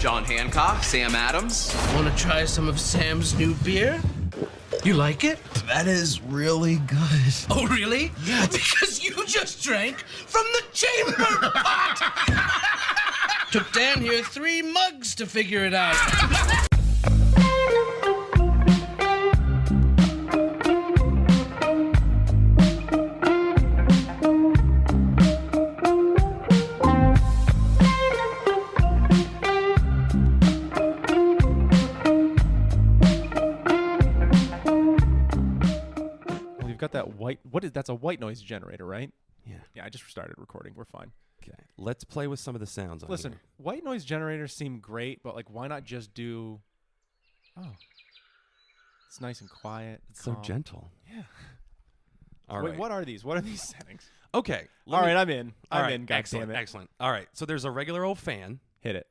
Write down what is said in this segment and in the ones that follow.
John Hancock, Sam Adams. Want to try some of Sam's new beer? You like it? That is really good. Oh, really? Yeah. Because you just drank from the chamber pot! Took Dan here 3 mugs to figure it out. Got that white. That's a white noise generator, right? Yeah. Yeah, I just started recording. We're fine. Okay. Let's play with some of the sounds on Listen, here. white noise generators seem great, but like, why not just do? Oh, it's nice and quiet. It's so gentle. Yeah. All Wait, right. what are these? What are these settings? Okay. All right, I'm in. All I'm right, in. God excellent, damn it. excellent. All right. So there's a regular old fan. Hit it.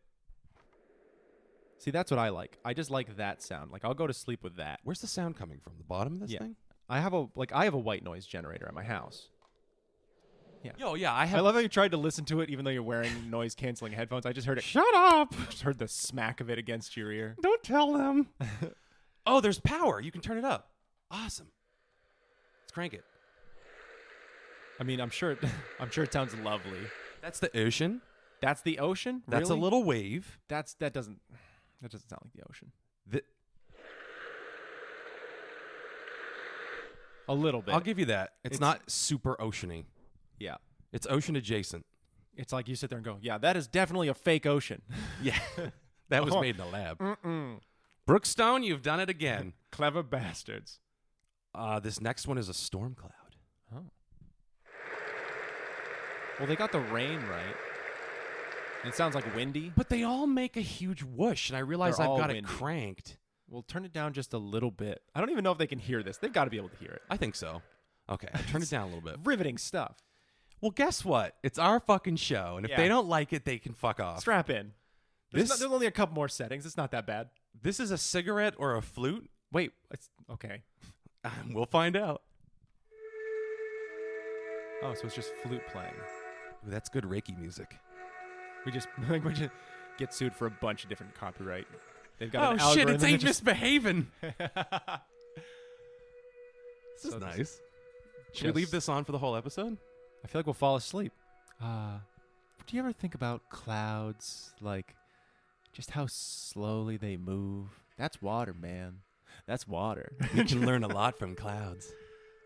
See, that's what I like. I just like that sound. Like, I'll go to sleep with that. Where's the sound coming from? The bottom of this thing? I have a white noise generator at my house. Yeah. Yo, yeah, I I have. love how you tried to listen to it even though you're wearing noise canceling headphones. I just heard it. Shut up! Just heard the smack of it against your ear. Don't tell them. Oh, there's power. You can turn it up. Awesome. Let's crank it. I mean, I'm sure it sounds lovely. That's the ocean. That's the ocean? That's Really? a little wave. That doesn't sound like the ocean. A little bit. I'll give you that. It's not super oceany. Yeah. It's ocean adjacent. It's like you sit there and go, yeah, that is definitely a fake ocean. Yeah. That was made in a lab. Brookstone, you've done it again. Clever bastards. This next one is a storm cloud. Oh. Well, they got the rain right. It sounds like windy. But they all make a huge whoosh, and I realize They're I've all got windy. it cranked. We'll turn it down just a little bit. I don't even know if they can hear this. They've got to be able to hear it. I think so. Okay, I'll turn it down a little bit. Riveting stuff. Well, guess what? It's our fucking show, and if they don't like it, they can fuck off. Strap in. There's only a couple more settings. It's not that bad. This is a cigarette or a flute? Wait, it's okay. We'll find out. Oh, so it's just flute playing. Ooh, that's good Reiki music. We just get sued for a bunch of different copyright. They've got an Oh shit! algorithm It's that ain't just- misbehaving. This is So nice. Should we leave this on for the whole episode? I feel like we'll fall asleep. Do you ever think about clouds, like just how slowly they move? That's water, man. That's water. We can learn a lot from clouds.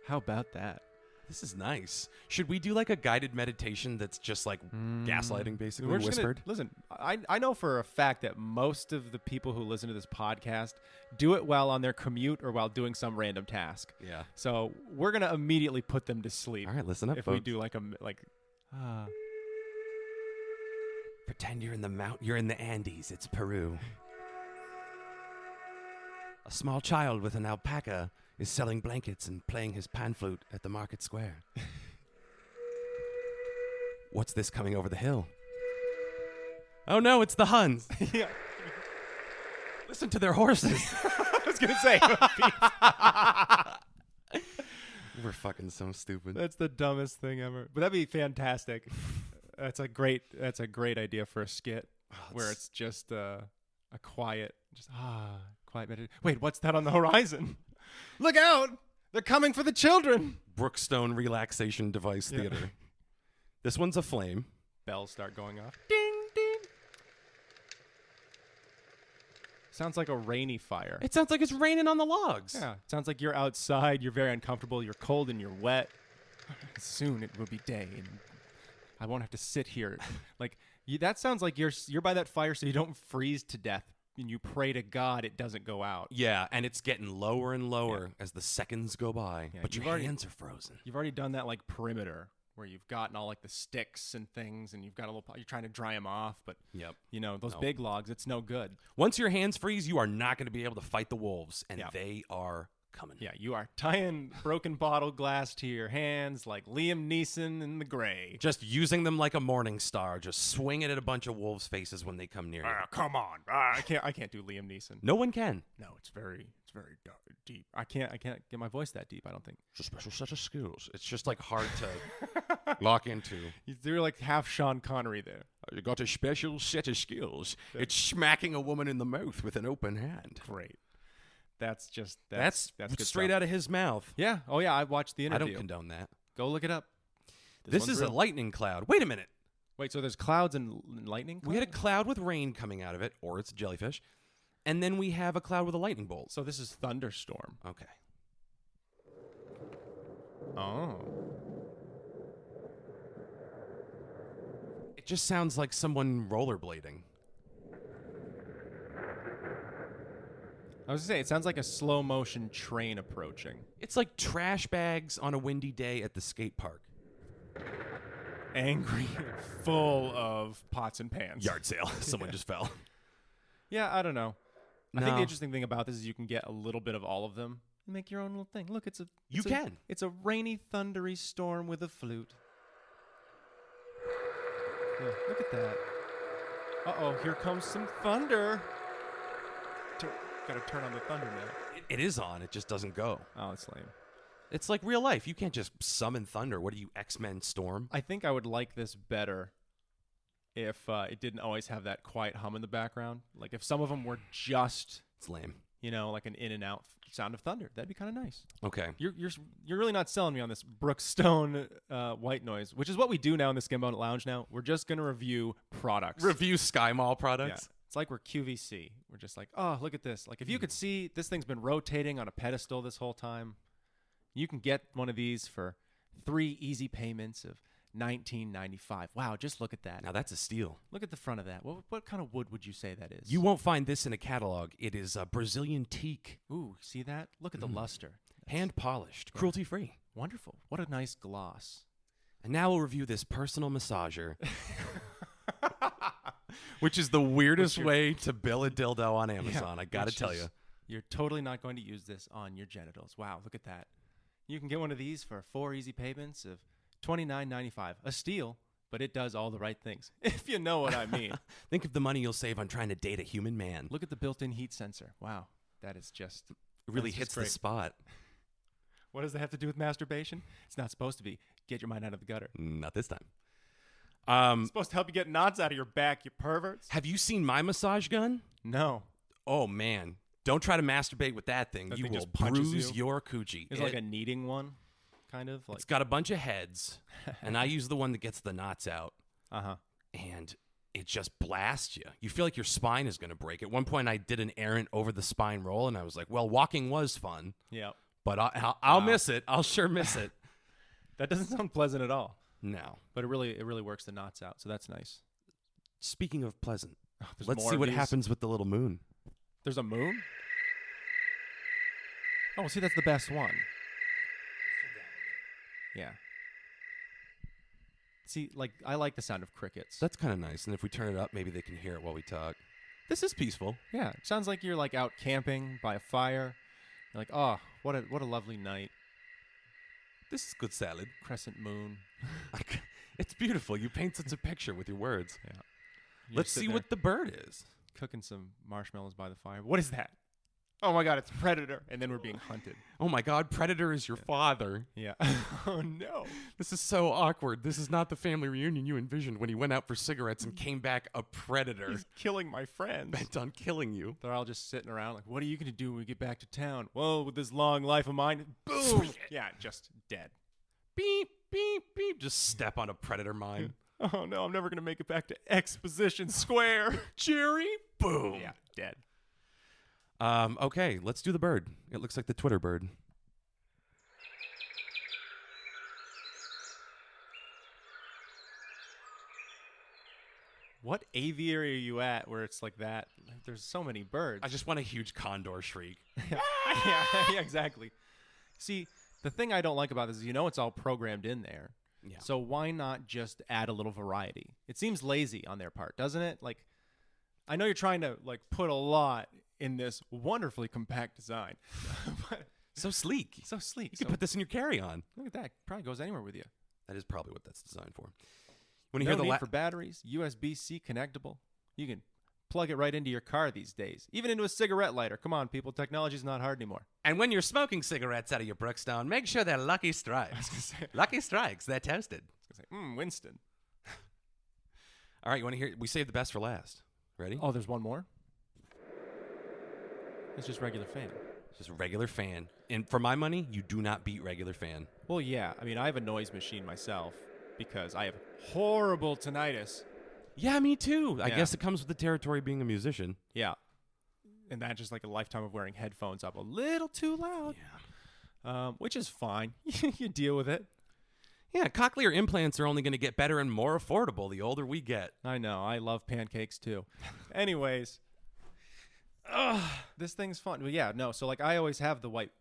How about that? This is nice. Should we do like a guided meditation that's just like gaslighting, basically, We're just whispered? listen, I know for a fact that most of the people who listen to this podcast do it while on their commute or while doing some random task. Yeah. So we're going to immediately put them to sleep. All right, listen up, if folks. we do Pretend you're in the You're in the Andes. It's Peru. A small child with an alpaca is selling blankets and playing his panflute at the market square. What's this coming over the hill? Oh no, it's the Huns. Yeah. Listen to their horses. I was going to say. We're fucking so stupid. That's the dumbest thing ever. But that'd be fantastic. That's a great idea for a skit where it's just a quiet meditation. Wait, what's that on the horizon? Look out! They're coming for the children. Brookstone Relaxation Device Theater. This one's a flame. Bells start going off. Ding ding. Sounds like a rainy fire. It sounds like it's raining on the logs. Yeah. Sounds like you're outside, you're very uncomfortable, you're cold and you're wet. Soon it will be day and I won't have to sit here. Like that sounds like you're by that fire so you don't freeze to death and you pray to God it doesn't go out. Yeah, and it's getting lower and lower as the seconds go by. Yeah, but your hands are frozen. You've already done that like perimeter where you've gotten all like the sticks and things and you've got you're trying to dry them off, but you know, those big logs, it's no good. Once your hands freeze, you are not going to be able to fight the wolves, and they are coming. Yeah, you are tying broken bottle glass to your hands like Liam Neeson in The Gray. Just using them like a morning star, just swinging at a bunch of wolves' faces when they come near you. Come on. I can't do Liam Neeson. No one can. No, it's very very deep. I can't get my voice that deep, I don't think. It's a special set of skills. It's just like hard to lock into. You're like half Sean Connery there. You got a special set of skills. It's smacking a woman in the mouth with an open hand. Great. That's good straight stuff. out of his mouth. Yeah. Oh yeah, I watched the I interview. don't condone that. Go look it up. This one's is a real. lightning cloud. Wait a minute. Wait, so there's clouds and lightning? We had a cloud with rain coming out of it, or it's a jellyfish. And then we have a cloud with a lightning bolt. So this is thunderstorm. Okay. Oh. It just sounds like someone rollerblading. I was gonna say, it sounds like a slow motion train approaching. It's like trash bags on a windy day at the skate park. Angry, full of pots and pans. Yard sale. Someone just fell. Yeah, I don't know. I think No. the interesting thing about this is you can get a little bit of all of them and make your own little thing. Look, You can. It's a rainy, thundery storm with a flute. Yeah, look at that. Uh-oh, here comes some thunder. Gotta turn on the thunder now. It is on. It just doesn't go. Oh, it's lame. It's like real life. You can't just summon thunder. What are you, X-Men Storm? I think I would like this better if it didn't always have that quiet hum in the background. Like if some of them were just, It's lame. like an in and out sound of thunder. That'd be kind of nice. Okay. You're really not selling me on this Brookstone white noise, which is what we do now in the Skimbo Lounge now. We're just going to review products. Review Sky Mall Yeah. products. It's like we're QVC. We're just like, oh, look at this. Like if you could see, this thing's been rotating on a pedestal this whole time. You can get one of these for 3 easy payments of $19.95. Wow, just look at that. Now that's a steal. Look at the front of that. What kind of wood would you say that is? You won't find this in a catalog. It is a Brazilian teak, Ooh, see that? Look at the luster. hand polished, cruelty free. Wonderful. What a nice gloss. And now we'll review this personal massager, which is the weirdest way to bill a dildo on Amazon. I gotta which tell is- you. You're totally not going to use this on your genitals. Wow, look at that. You can get one of these for 4 easy payments of $29.95. A steal, but it does all the right things, if you know what I mean. Think of the money you'll save on trying to date a human man. Look at the built-in heat sensor. Wow, that is just... It really that's just hits the great. spot. What does that have to do with masturbation? It's not supposed to be. Get your mind out of the gutter. Not this time. It's supposed to help you get knots out of your back, you perverts. Have you seen my massage gun? No. Oh man, don't try to masturbate with that thing. That You thing will just punches bruise you? your coochie. It's like a kneading one, kind of. Like, It's got a bunch of heads, and I use the one that gets the knots out, uh-huh. and it just blasts you. You feel like your spine is going to break. At one point, I did an errant over the spine roll, and I was like, well, walking was fun, Yeah. but I'll Wow. miss it. I'll sure miss it. That doesn't sound pleasant at all. No. But it really works the knots out, so that's nice. Speaking of pleasant, There's let's more see of what these. happens with the little moon. There's a moon? Oh, see, that's the best one. Yeah. See, like, I like the sound of crickets. That's kind of nice. And if we turn it up, maybe they can hear it while we talk. This is peaceful. Yeah, it sounds like you're, like, out camping by a fire. You're like, oh, what a lovely night. This is good salad. Crescent moon. It's beautiful. You paint such a picture with your words. Yeah. You're Let's sitting see what the bird is. there cooking some marshmallows by the fire. What is that? Oh, my God, it's Predator. And then we're being hunted. Oh my God, Predator is your father. Yeah. Oh, no. This is so awkward. This is not the family reunion you envisioned when he went out for cigarettes and came back a predator He's killing my friends. bent on killing you. They're all just sitting around like, what are you going to do when we get back to town? Well, with this long life of mine, boom. Sweet. Yeah, just dead. Beep, beep, beep. Just step on a predator mine. Oh, no, I'm never going to make it back to Exposition Square. Jerry, boom. Yeah, dead. Okay, let's do the bird. It looks like the Twitter bird. What aviary are you at where it's like that? Like, there's so many birds. I just want a huge condor shriek. yeah, exactly. See, the thing I don't like about this is it's all programmed in there. Yeah. So why not just add a little variety? It seems lazy on their part, doesn't it? Like, I know you're trying to like put a lot in this wonderfully compact design, but So sleek. so sleek. You could put this in your carry-on. Look at that. Probably goes anywhere with you. That is probably what that's designed for. When you No hear the need for batteries. USB-C connectable. You can plug it right into your car these days, even into a cigarette lighter. Come on, people. Technology's not hard anymore. And when you're smoking cigarettes out of your Brookstone, make sure they're Lucky Strikes. Lucky Strikes, they're toasted. Winston. All right, you want to hear? We saved the best for last. Ready? Oh, there's one more? It's just regular fan. Just a regular fan. And for my money, you do not beat regular fan. Well, yeah. I mean, I have a noise machine myself because I have horrible tinnitus. Yeah, me too. I Yeah. guess it comes with the territory of being a musician. Yeah. And that's just like a lifetime of wearing headphones up a little too loud. Yeah. Which is fine. You deal with it. Yeah, cochlear implants are only going to get better and more affordable the older we get. I know. I love pancakes too. Anyways. This thing's fun. Well, yeah, no. So like I always have the white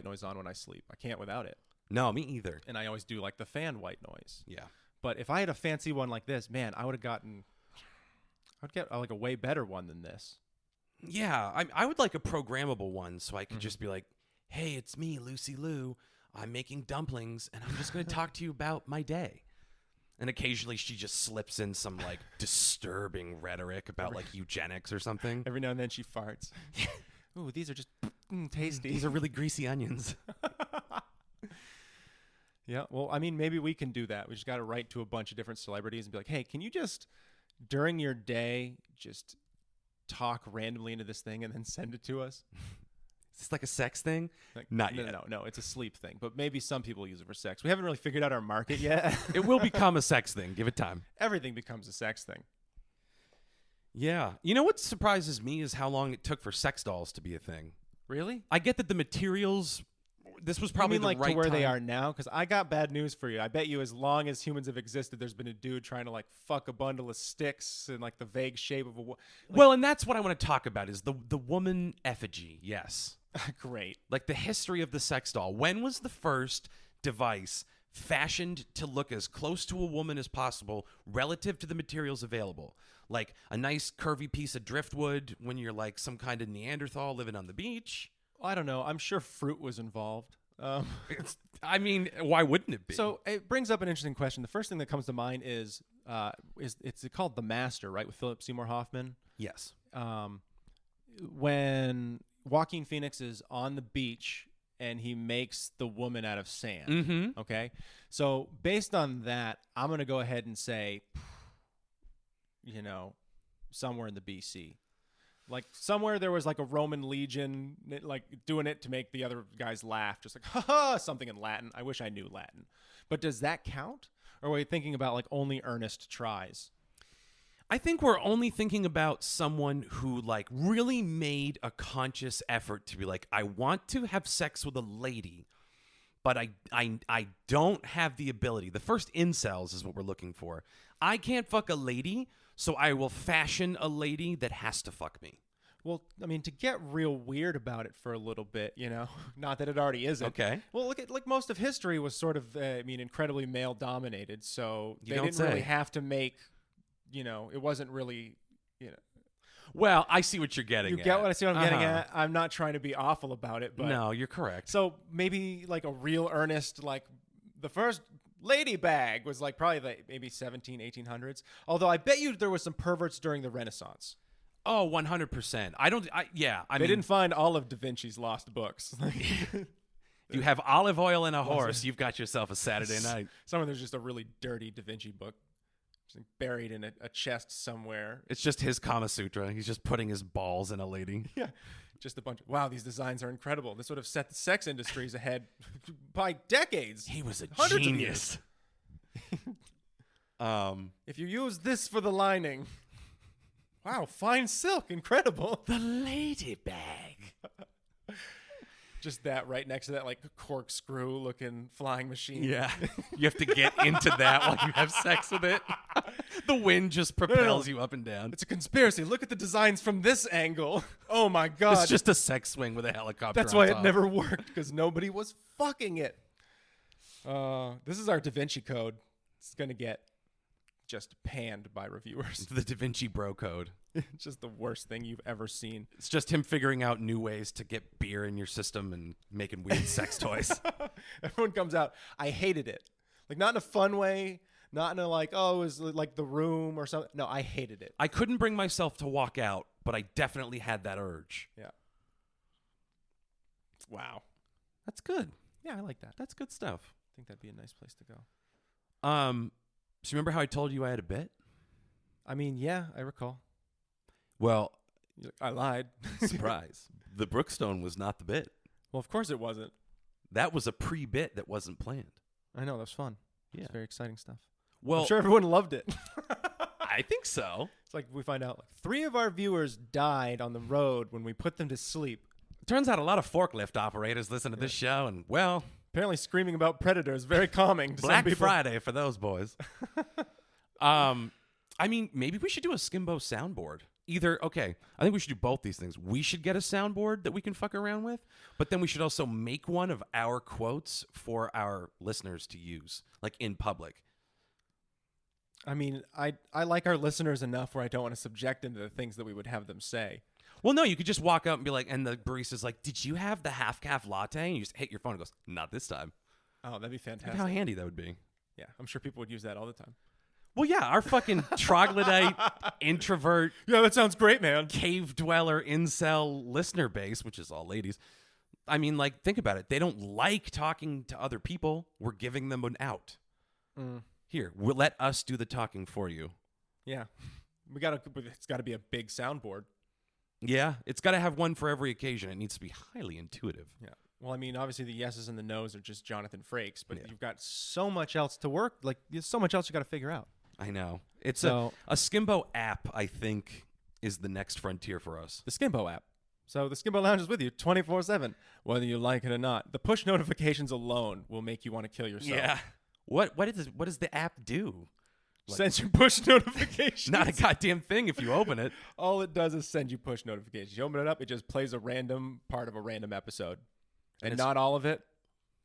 noise on when I sleep. I can't without it. No, me either. And I always do like the fan white noise. Yeah. But if I had a fancy one like this, man, I'd get like a way better one than this. Yeah, I would like a programmable one so I could just be like, hey, it's me, Lucy Lou. I'm making dumplings, and I'm just going to talk to you about my day. And occasionally she just slips in some, like, disturbing rhetoric about, like, eugenics or something. Every now and then she farts. Ooh, these are just tasty. These are really greasy onions. Yeah, well, I mean, maybe we can do that. We just got to write to a bunch of different celebrities and be like, hey, can you just, during your day, just talk randomly into this thing and then send it to us? Is this like a sex thing? Like, Not yet. No, it's a sleep thing. But maybe some people use it for sex. We haven't really figured out our market yet. It will become a sex thing. Give it time. Everything becomes a sex thing. Yeah. You know what surprises me is how long it took for sex dolls to be a thing. Really? I get that the materials... This was probably you mean the like right to where time. they are now? Because I got bad news for you. I bet you as long as humans have existed, there's been a dude trying to like fuck a bundle of sticks in like the vague shape of a... Well, and that's what I want to talk about is the woman effigy. Yes. Great. Like the history of the sex doll. When was the first device fashioned to look as close to a woman as possible relative to the materials available? Like a nice curvy piece of driftwood when you're like some kind of Neanderthal living on the beach. I don't know. I'm sure fruit was involved. I mean, why wouldn't it be? So it brings up an interesting question. The first thing that comes to mind is it's called The Master, right, with Philip Seymour Hoffman? Yes. When Joaquin Phoenix is on the beach and he makes the woman out of sand. Mm-hmm. Okay? So based on that, I'm going to go ahead and say, somewhere in the BC. Like somewhere there was like a Roman legion like doing it to make the other guys laugh. Just like, ha, something in Latin. I wish I knew Latin. But does that count? Or are we thinking about like only earnest tries? I think we're only thinking about someone who like really made a conscious effort to be like, I want to have sex with a lady, but I don't have the ability. The first incels is what we're looking for. I can't fuck a lady, so I will fashion a lady that has to fuck me. Well, I mean, to get real weird about it for a little bit, not that it already isn't. Okay. Well, look at like most of history was sort of, incredibly male dominated. So You they don't didn't say. really have to make, it wasn't really, Well, I see what you're getting You at. get what I see what I'm getting Uh-huh. at? I'm not trying to be awful about it, but No, you're correct. so maybe like a real earnest, like the first lady bag was like probably like maybe 1800s. Although I bet you there was some perverts during the Renaissance. Oh, 100%. I They mean, didn't find all of Da Vinci's lost books. if you have olive oil and a horse, you've got yourself a Saturday night. Somewhere there's just a really dirty Da Vinci book just like buried in a chest somewhere. It's just his Kama Sutra. He's just putting his balls in a lady. Yeah. Just a bunch of, wow, these designs are incredible. This would have set the sex industries ahead by decades. He was a Hundreds of genius. If you use this for the lining. Wow, fine silk, incredible. The lady bag. Just that right next to that like corkscrew looking flying machine. Yeah. You have to get into that while you have sex with it. The wind just propels you up and down. It's a conspiracy. Look at the designs from this angle. Oh my God. It's just a sex swing with a helicopter. That's on why top. it never worked, because nobody was fucking it. This is our Da Vinci Code. It's going to get just panned by reviewers. The Da Vinci Bro Code. It's just the worst thing you've ever seen. It's just him figuring out new ways to get beer in your system and making weird sex toys. Everyone comes out, I hated it. Like, not in a fun way, Not in a like, oh, it was like The Room or something. No, I hated it. I couldn't bring myself to walk out, but I definitely had that urge. Yeah. Wow. That's good. Yeah, I like that. That's good stuff. I think that'd be a nice place to go. So remember how I told you I had a bit? I mean, yeah, I recall. Well, I lied. surprise. The Brookstone was not the bit. Well, of course it wasn't. That was a pre-bit that wasn't planned. I know, that was fun. Yeah. It's very exciting stuff. Well, I'm sure everyone loved it. I think so. It's like we find out like 3 of our viewers died on the road when we put them to sleep. Turns out a lot of forklift operators listen to this show, and, well, Apparently screaming about predators very calming to some Black people. Friday for those boys. I mean, maybe we should do a Skimbo soundboard. I think we should do both these things. We should get a soundboard that we can fuck around with, but then we should also make one of our quotes for our listeners to use, like in public. I mean, I like our listeners enough where I don't want to subject them to the things that we would have them say. Well, no, you could just walk up and be like, and the barista's like, did you have the half-calf latte? And you just hit your phone and goes, not this time. Oh, that'd be Look fantastic. how handy that would be. Yeah, I'm sure people would use that all the time. Well, yeah, our fucking troglodyte, introvert, Yeah, that sounds great, man. cave dweller, incel listener base, which is all ladies. I mean, like, think about it. They don't like talking to other people. We're giving them an out. Here, we'll let us do the talking for you. Yeah. It's got to be a big soundboard. Yeah, it's got to have one for every occasion. It needs to be highly intuitive. Yeah. Well, I mean, obviously the yeses and the nos are just Jonathan Frakes, but Yeah. you've got so much else to work. Like, there's so much else you got to figure out. I know. It's So- a Skimbo app, I think, is the next frontier for us. The Skimbo app. So the Skimbo Lounge is with you 24/7, whether you like it or not. The push notifications alone will make you want to kill yourself. Yeah. What does the app do? Sends you push notifications. Not a goddamn thing if you open it. All it does is send you push notifications. You open it up, it just plays a random part of a random episode. And it's- not all of it.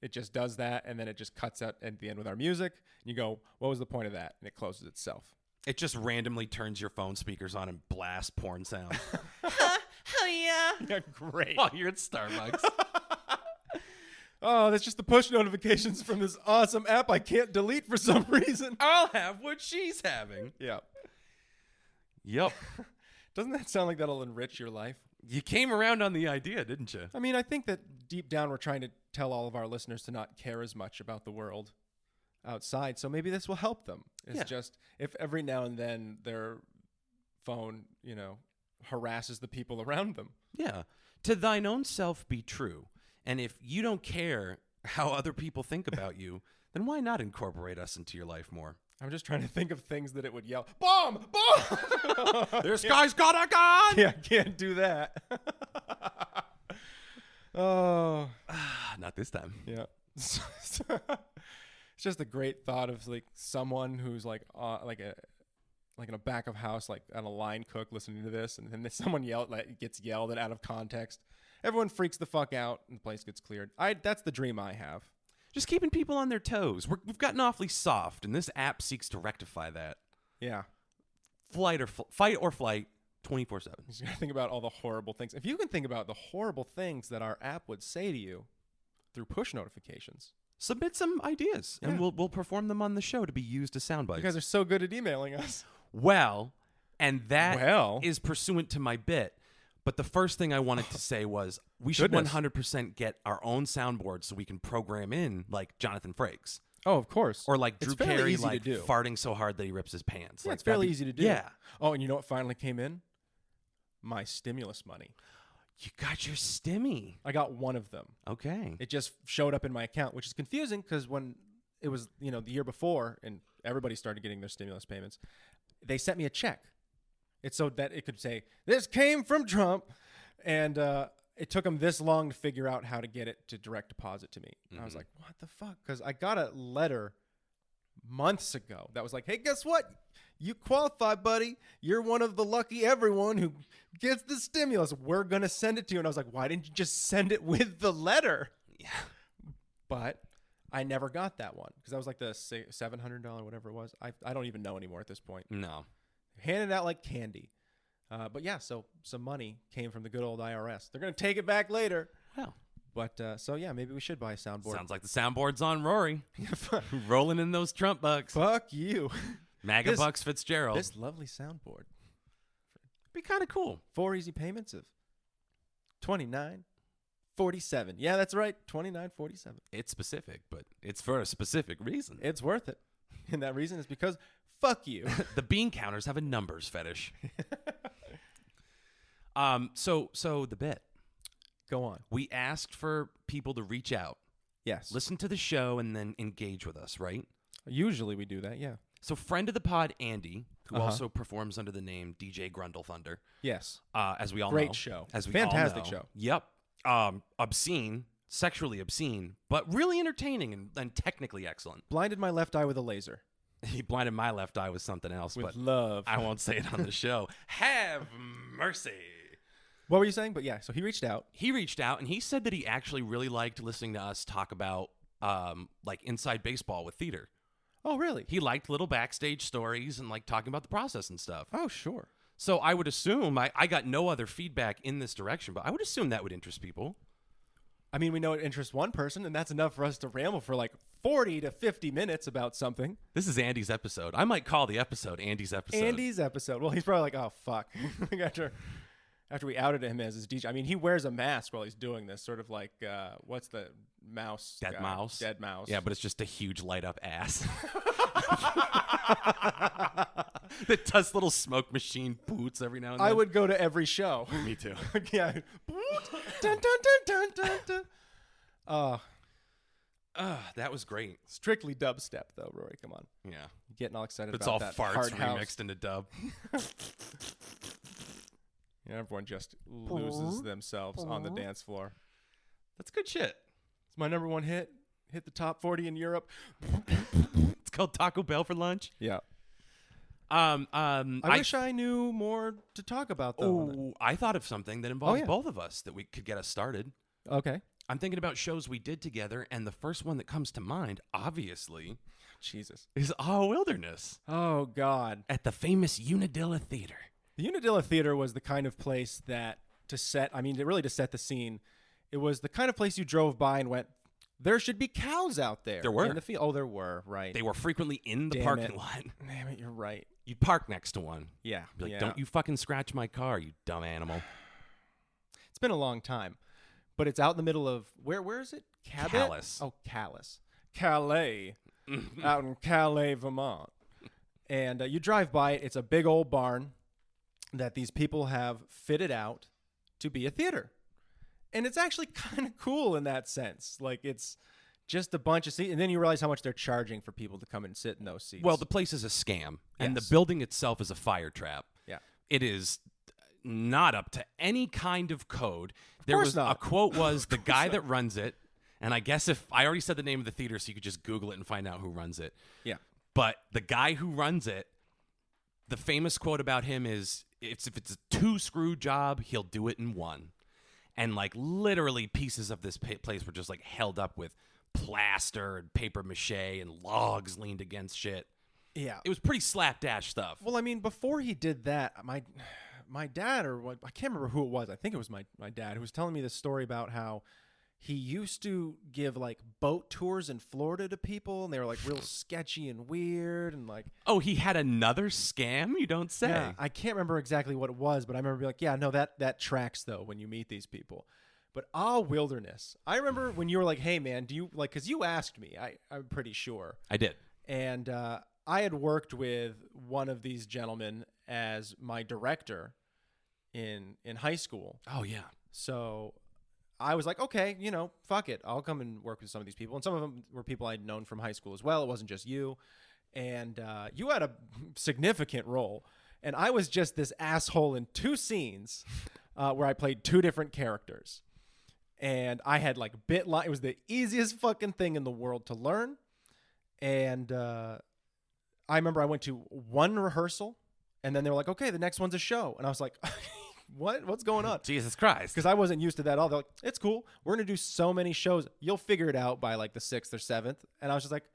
It just does that, and then it just cuts out at the end with our music. And you go, what was the point of that? And it closes itself. It just randomly turns your phone speakers on and blasts porn sound. Oh, yeah. Yeah, great. While you're at Starbucks. Oh, that's just the push notifications from this awesome app I can't delete for some reason. I'll have what she's having. Yeah. Yep. Doesn't that sound like that'll enrich your life? You came around on the idea, didn't you? I mean, I think that deep down we're trying to tell all of our listeners to not care as much about the world outside. So maybe this will help them. It's Yeah. just if every now and then their phone, harasses the people around them. Yeah. To thine own self be true. And if you don't care how other people think about you, then why not incorporate us into your life more? I'm just trying to think of things that it would yell, bomb, bomb. This guy's got a gun! Yeah, I can't do that. Oh, Not this time. yeah. It's just a great thought of like someone who's like in a back of house, like on a line cook listening to this, and then someone gets yelled at out of context. Everyone freaks the fuck out, and the place gets cleared. That's the dream I have. Just keeping people on their toes. We've gotten awfully soft, and this app seeks to rectify that. Yeah. Fight or flight, 24/7. You just gotta think about all the horrible things. If you can think about the horrible things that our app would say to you through push notifications. Submit some ideas, and Yeah. we'll perform them on the show to be used as sound bites. You guys are so good at emailing us. Well, and that is Well. pursuant to my bit. But the first thing I wanted to say was we should Goodness. 100% get our own soundboard so we can program in like Jonathan Frakes Oh, of course. or like It's Drew fairly Carey easy to like do. farting so hard that he rips his pants. Yeah, Like, it's fairly that'd be- easy to do. Yeah. Oh, and you know what finally came in? My stimulus money. You got your stimmy. I got one of them. Okay. It just showed up in my account, which is confusing because when it was, the year before and everybody started getting their stimulus payments, they sent me a check. It's so that it could say, this came from Trump. And it took them this long to figure out how to get it to direct deposit to me. I was like, what the fuck? Because I got a letter months ago that was like, hey, guess what? You qualify, buddy. You're one of the lucky everyone who gets the stimulus. We're going to send it to you. And I was like, why didn't you just send it with the letter? Yeah. But I never got that one because that was like the $700, whatever it was. I don't even know anymore at this point. No. Handed out like candy. But yeah, so some money came from the good old IRS. They're going to take it back later. Well, But so yeah, maybe we should buy a soundboard. Sounds like the soundboard's on Rory. Rolling in those Trump bucks. Fuck you. MAGA bucks Fitzgerald. This lovely soundboard. Be kind of cool. 4 easy payments of $29.47. Yeah, that's right. $29.47. It's specific, but it's for a specific reason. It's worth it. And that reason is because fuck you. The bean counters have a numbers fetish. So the bit. Go on. We asked for people to reach out, Yes. listen to the show, and then engage with us, right? Usually we do that, yeah. So friend of the pod, Andy, who Uh-huh. also performs under the name DJ Grundle Thunder, Yes. as we all know. Great show. As we Fantastic all know. show. Yep. Obscene, sexually obscene, but really entertaining and technically excellent. Blinded my left eye with a laser. He blinded my left eye with something else, With but love. I won't say it on the show. Have mercy. What were you saying? But yeah, so he reached out. He reached out and he said that he actually really liked listening to us talk about like inside baseball with theater. Oh, really? He liked little backstage stories and like talking about the process and stuff. Oh, sure. So I would assume, I got no other feedback in this direction, but I would assume that would interest people. I mean, we know it interests one person, and that's enough for us to ramble for like 40 to 50 minutes about something. This is Andy's episode. I might call the episode Andy's episode. Andy's episode. Well, he's probably like, oh, fuck. After we outed him as his DJ. I mean, he wears a mask while he's doing this, sort of like, what's the mouse? Dead guy? mouse. Dead mouse. Yeah, but it's just a huge light up ass. That does little smoke machine boots every now and then. I would go to every show. Me too. Yeah. Dun, dun, dun, dun, dun, dun. That was great. Strictly dubstep, though, Rory. Come on. Yeah. You're getting all excited It's about all that. farts hard house. remixed into dub. Yeah, everyone just loses themselves on the dance floor. That's good shit. It's my number one hit. Hit the top 40 in Europe. It's called Taco Bell for lunch. Yeah. I wish I knew more to talk about, though. Oh, I thought of something that involves yeah. both of us that we could get us started. Okay. I'm thinking about shows we did together, and the first one that comes to mind, obviously, Jesus. is Our Wilderness Oh, God. at the famous Unadilla Theater. The Unadilla Theater was the kind of place that to set the scene, it was the kind of place you drove by and went, there should be cows out there. There were. In the field. Oh, there were, right. They were frequently in the Damn parking it. lot. Damn it, you're right. You'd park next to one. Yeah. Be like, yeah. don't you fucking scratch my car, you dumb animal. It's been a long time, but it's out in the middle of, where is it? Cabot? Calais. Oh, Calais. Calais. Out in Calais, Vermont. And you drive by it. It's a big old barn that these people have fitted out to be a theater. And it's actually kind of cool in that sense. Like, it's just a bunch of seats. And then you realize how much they're charging for people to come and sit in those seats. Well, the place is a scam, and the Yes. building itself is a fire trap. Yeah. It is not up to any kind of code. There course was not. a quote was the guy that runs it, and I guess if I already said the name of the theater, so you could just Google it and find out who runs it. Yeah. But the guy who runs it, the famous quote about him is, if it's a 2-screw job, he'll do it in 1. And like literally pieces of this place were just like held up with plaster and paper mache and logs leaned against shit. Yeah. It was pretty slapdash stuff. Well, I mean, before he did that, my dad, or what, I can't remember who it was. I think it was my dad who was telling me this story about how he used to give like boat tours in Florida to people, and they were like real sketchy and weird, and like, Oh, he had another scam? You don't say. yeah, I can't remember exactly what it was, but I remember being like, yeah, no, that tracks though when you meet these people. But Wilderness, I remember when you were like, hey man, do you like? Because you asked me, I'm pretty sure, I did. and I had worked with one of these gentlemen as my director in high school. Oh, yeah. So I was like, okay, fuck it. I'll come and work with some of these people. And some of them were people I'd known from high school as well. It wasn't just you. And you had a significant role. And I was just this asshole in 2 scenes where I played 2 different characters. And I had like it was the easiest fucking thing in the world to learn. And I remember I went to 1 rehearsal, and then they were like, okay, the next one's a show. And I was like, what's going on? Jesus Christ. Because I wasn't used to that at all. They're like, it's cool. We're going to do so many shows. You'll figure it out by like the 6th or 7th. And I was just like,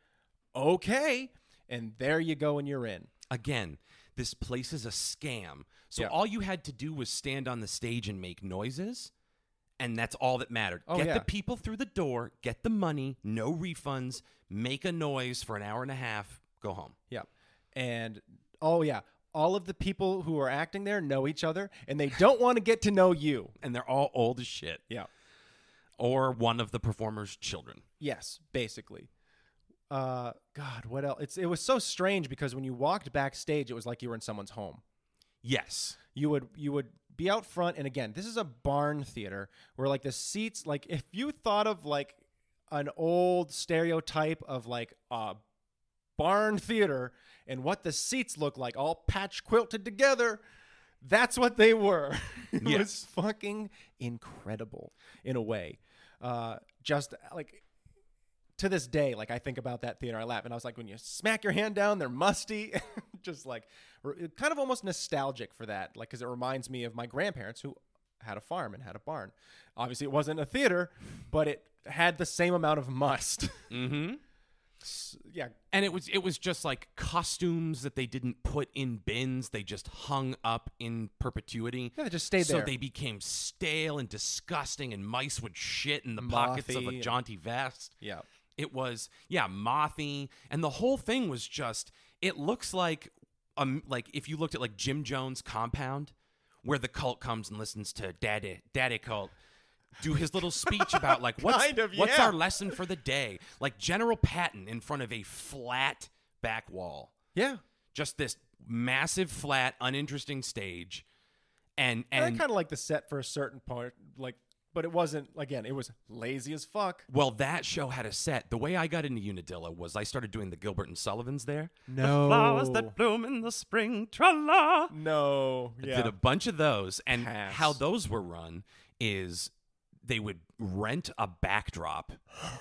okay. And there you go, and you're in. Again, this place is a scam. So Yeah. all you had to do was stand on the stage and make noises, And that's all that mattered. Oh, Get yeah. the people through the door, get the money, no refunds, make a noise for an hour and a half, go home. Yeah. And, oh, yeah. All of the people who are acting there know each other, and they don't want to get to know you. And they're all old as shit. Yeah. Or one of the performers' children. Yes, basically. God, what else? It was so strange because when you walked backstage, it was like you were in someone's home. Yes. You would be out front, and again, this is a barn theater where like the seats, like if you thought of like an old stereotype of like a barn theater and what the seats look like, all patch quilted together, that's what they were. It Yes. was fucking incredible in a way. Just like to this day, like I think about that theater, I laugh, and I was like, when you smack your hand down, they're musty. Just like kind of almost nostalgic for that, like because it reminds me of my grandparents who had a farm and had a barn. Obviously, it wasn't a theater, but it had the same amount of must. Mm-hmm. Yeah, And it was just like costumes that they didn't put in bins. They just hung up in perpetuity. yeah, they just stayed there. So they became stale and disgusting, and mice would shit in the pockets of a Mothy. jaunty vest. Yeah. It was, mothy. And the whole thing was just, it looks like if you looked at like Jim Jones' Compound, where the cult comes and listens to Daddy Cult do his little speech about like what's yeah. our lesson for the day, like General Patton in front of a flat back wall, Yeah. just this massive flat uninteresting stage, and I kind of like the set for a certain part, like, but it wasn't. Again, it was lazy as fuck. well, that show had a set. The way I got into Unadilla was I started doing the Gilbert and Sullivans there. No. Flowers that bloom in the spring, tra-la. No. I Yeah. did a bunch of those, and Pass. how those were run is they would rent a backdrop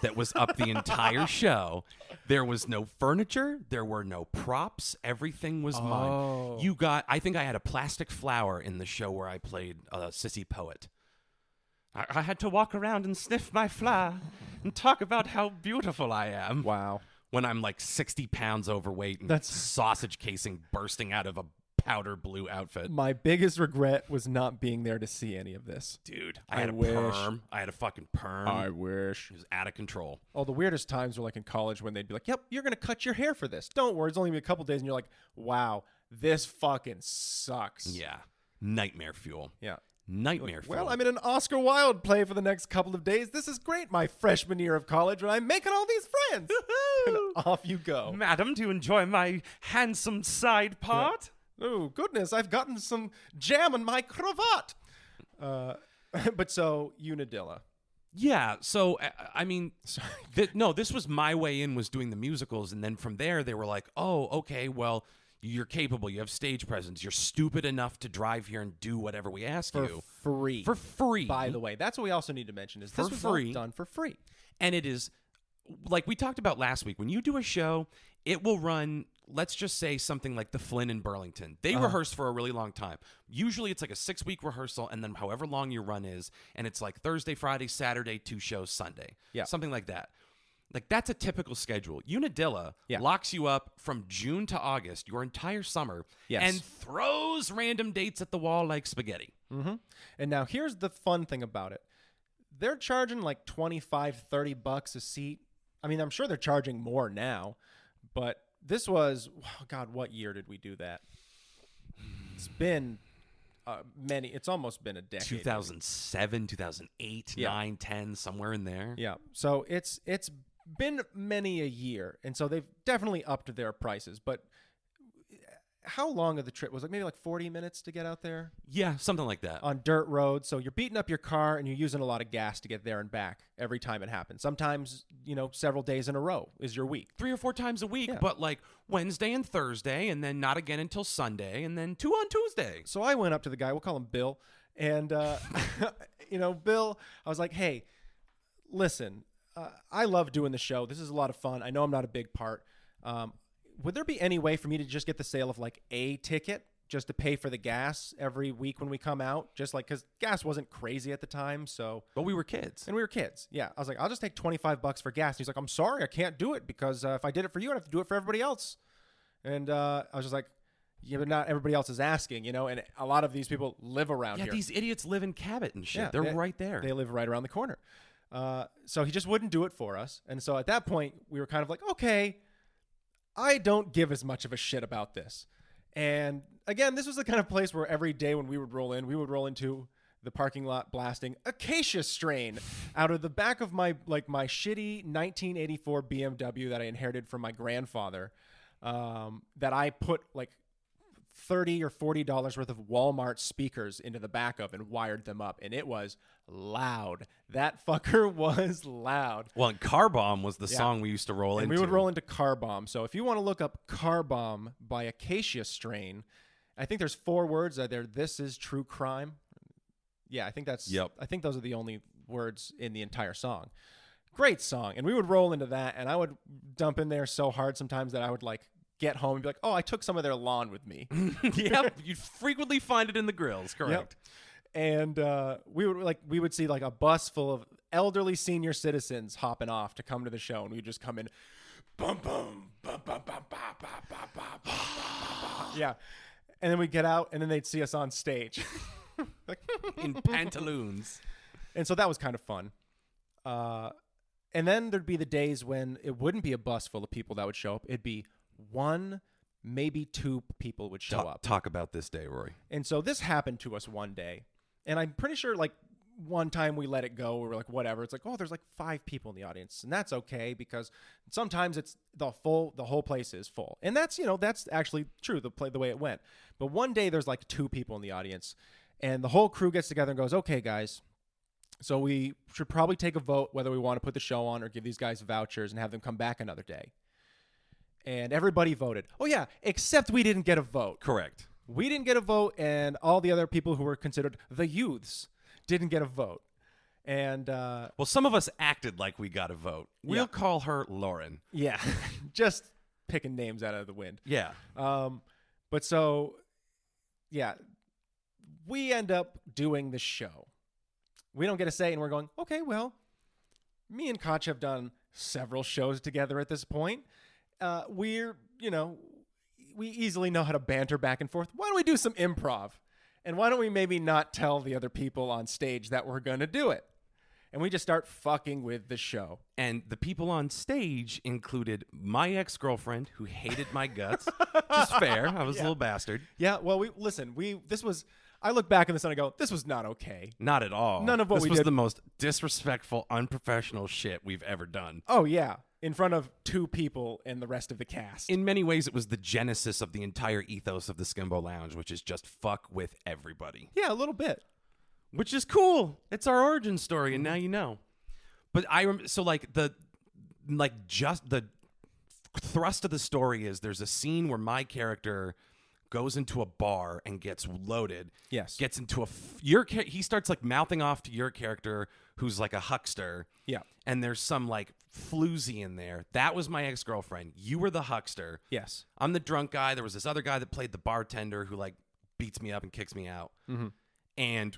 that was up the entire show. There was no furniture. There were no props. Everything was Oh. mine. I think I had a plastic flower in the show where I played a sissy poet. I had to walk around and sniff my flower and talk about how beautiful I am. Wow. When I'm like 60 pounds overweight and That's- sausage casing bursting out of a powder blue outfit. My biggest regret was not being there to see any of this. Dude, I I had a wish. perm. I had a fucking perm. wish. It was out of control. Oh, the weirdest times were like in college when they'd be like, "Yep, you're gonna cut your hair for this. Don't worry, it's only gonna be a couple days," and you're like, "Wow, this fucking sucks." Yeah. Nightmare fuel. Yeah. Nightmare fuel. Well, I'm in an Oscar Wilde play for the next couple of days. This is great, my freshman year of college, when I'm making all these friends. And off you go. Madam, do you enjoy my handsome side part? Oh, goodness, I've gotten some jam in my cravat. But so, Unadilla. Yeah. So, I mean, this was my way in, was doing the musicals. And then from there, they were like, oh, okay, well, you're capable. You have stage presence. You're stupid enough to drive here and do whatever we ask For you. free. For free. By the way, that's what we also need to mention is this For was all free. done for free. And it is, like we talked about last week, when you do a show, it will run, let's just say something like the Flynn in Burlington. They rehearse for a really long time. Usually it's like a 6-week rehearsal, and then however long your run is, and it's like Thursday, Friday, Saturday, 2 shows Sunday. Yeah. Something like that. Like, that's a typical schedule. Unadilla Yeah. locks you up from June to August, your entire summer, Yes. and throws random dates at the wall like spaghetti. Mm-hmm. And now here's the fun thing about it. They're charging like $25-$30 a seat. I mean, I'm sure they're charging more now, but this was, oh God, what year did we do that? It's been it's almost been a decade. 2007, 2008, Yeah. 9, 10, somewhere in there. Yeah. So it's been many a year. And so they've definitely upped their prices, but how long of the trip was it? Maybe like 40 minutes to get out there Yeah, something like that. on dirt roads. So you're beating up your car and you're using a lot of gas to get there and back every time it happens. Sometimes, several days in a row is your week. 3 or 4 times a week, Yeah. but like Wednesday and Thursday, and then not again until Sunday, and then 2 on Tuesday. So I went up to the guy, we'll call him Bill. And, Bill, I was like, hey, listen, I love doing the show. This is a lot of fun. I know I'm not a big part. Would there be any way for me to just get the sale of like a ticket just to pay for the gas every week when we come out? Just like, because gas wasn't crazy at the time. So, But we were kids. and we were kids. Yeah. I was like, I'll just take $25 for gas. And he's like, I'm sorry, I can't do it because if I did it for you, I'd have to do it for everybody else. And I was just like, Yeah, but not everybody else is asking, and a lot of these people live around Yeah, here. these idiots live in Cabot and shit. Yeah, They're right there. They live right around the corner. So he just wouldn't do it for us. And so at that point, we were kind of like, okay, I don't give as much of a shit about this. And again, this was the kind of place where every day when we would roll in, we would roll into the parking lot blasting Acacia Strain out of the back of my shitty 1984 BMW that I inherited from my grandfather, that I put like $30 or $40 worth of Walmart speakers into the back of and wired them up, and it was loud. That fucker was loud. Well, and Car Bomb was the song we used to roll into. We would roll into Car Bomb. So if you want to look up Car Bomb by Acacia Strain, I think there's 4 words there. This is true crime. Yeah, I think that's. Yep. I think those are the only words in the entire song. Great song, and we would roll into that, and I would dump in there so hard sometimes that I would get home and be like, oh, I took some of their lawn with me. Yep, you'd frequently find it in the grills, correct. Yep. And we would see like a bus full of elderly senior citizens hopping off to come to the show, and we'd just come in, bum bum bum bum bum bum bum bum bum bum. Yeah, and then we'd get out, and then they'd see us on stage, In pantaloons. And so that was kind of fun. And then there'd be the days when it wouldn't be a bus full of people that would show up. It'd be 1, maybe 2 people would show up. Talk about this day, Rory. And so this happened to us one day. And I'm pretty sure one time we let it go. We were like, whatever. It's like, oh, there's 5 people in the audience. And that's okay because sometimes it's the whole place is full. And that's, that's actually true, the way it went. But one day there's 2 people in the audience. And the whole crew gets together and goes, okay, guys, so we should probably take a vote whether we want to put the show on or give these guys vouchers and have them come back another day. And everybody voted. Oh, yeah, except we didn't get a vote. Correct. We didn't get a vote, and all the other people who were considered the youths didn't get a vote. And well, some of us acted like we got a vote. We'll call her Lauren. Yeah, just picking names out of the wind. Yeah. But so, yeah, we end up doing the show. We don't get a say, and we're going, okay, well, me and Koch have done several shows together at this point. We easily know how to banter back and forth. Why don't we do some improv? And why don't we maybe not tell the other people on stage that we're going to do it? And we just start fucking with the show. And the people on stage included my ex-girlfriend who hated my guts. Just fair. I was a little bastard. Yeah, well, I look back on this and I go, this was not okay. Not at all. None of what we did. This was did. the most disrespectful, unprofessional shit we've ever done. Oh, yeah. In front of 2 people and the rest of the cast. In many ways, it was the genesis of the entire ethos of the Skimbo Lounge, which is just fuck with everybody. Yeah, a little bit. Which is cool. It's our origin story, and now you know. But the thrust of the story is there's a scene where my character goes into a bar and gets loaded. Yes. Gets into he starts mouthing off to your character who's a huckster. Yeah. And there's some floozy in there. That was my ex-girlfriend. You were the huckster. Yes. I'm the drunk guy. There was this other guy that played the bartender who beats me up and kicks me out. Mm-hmm. And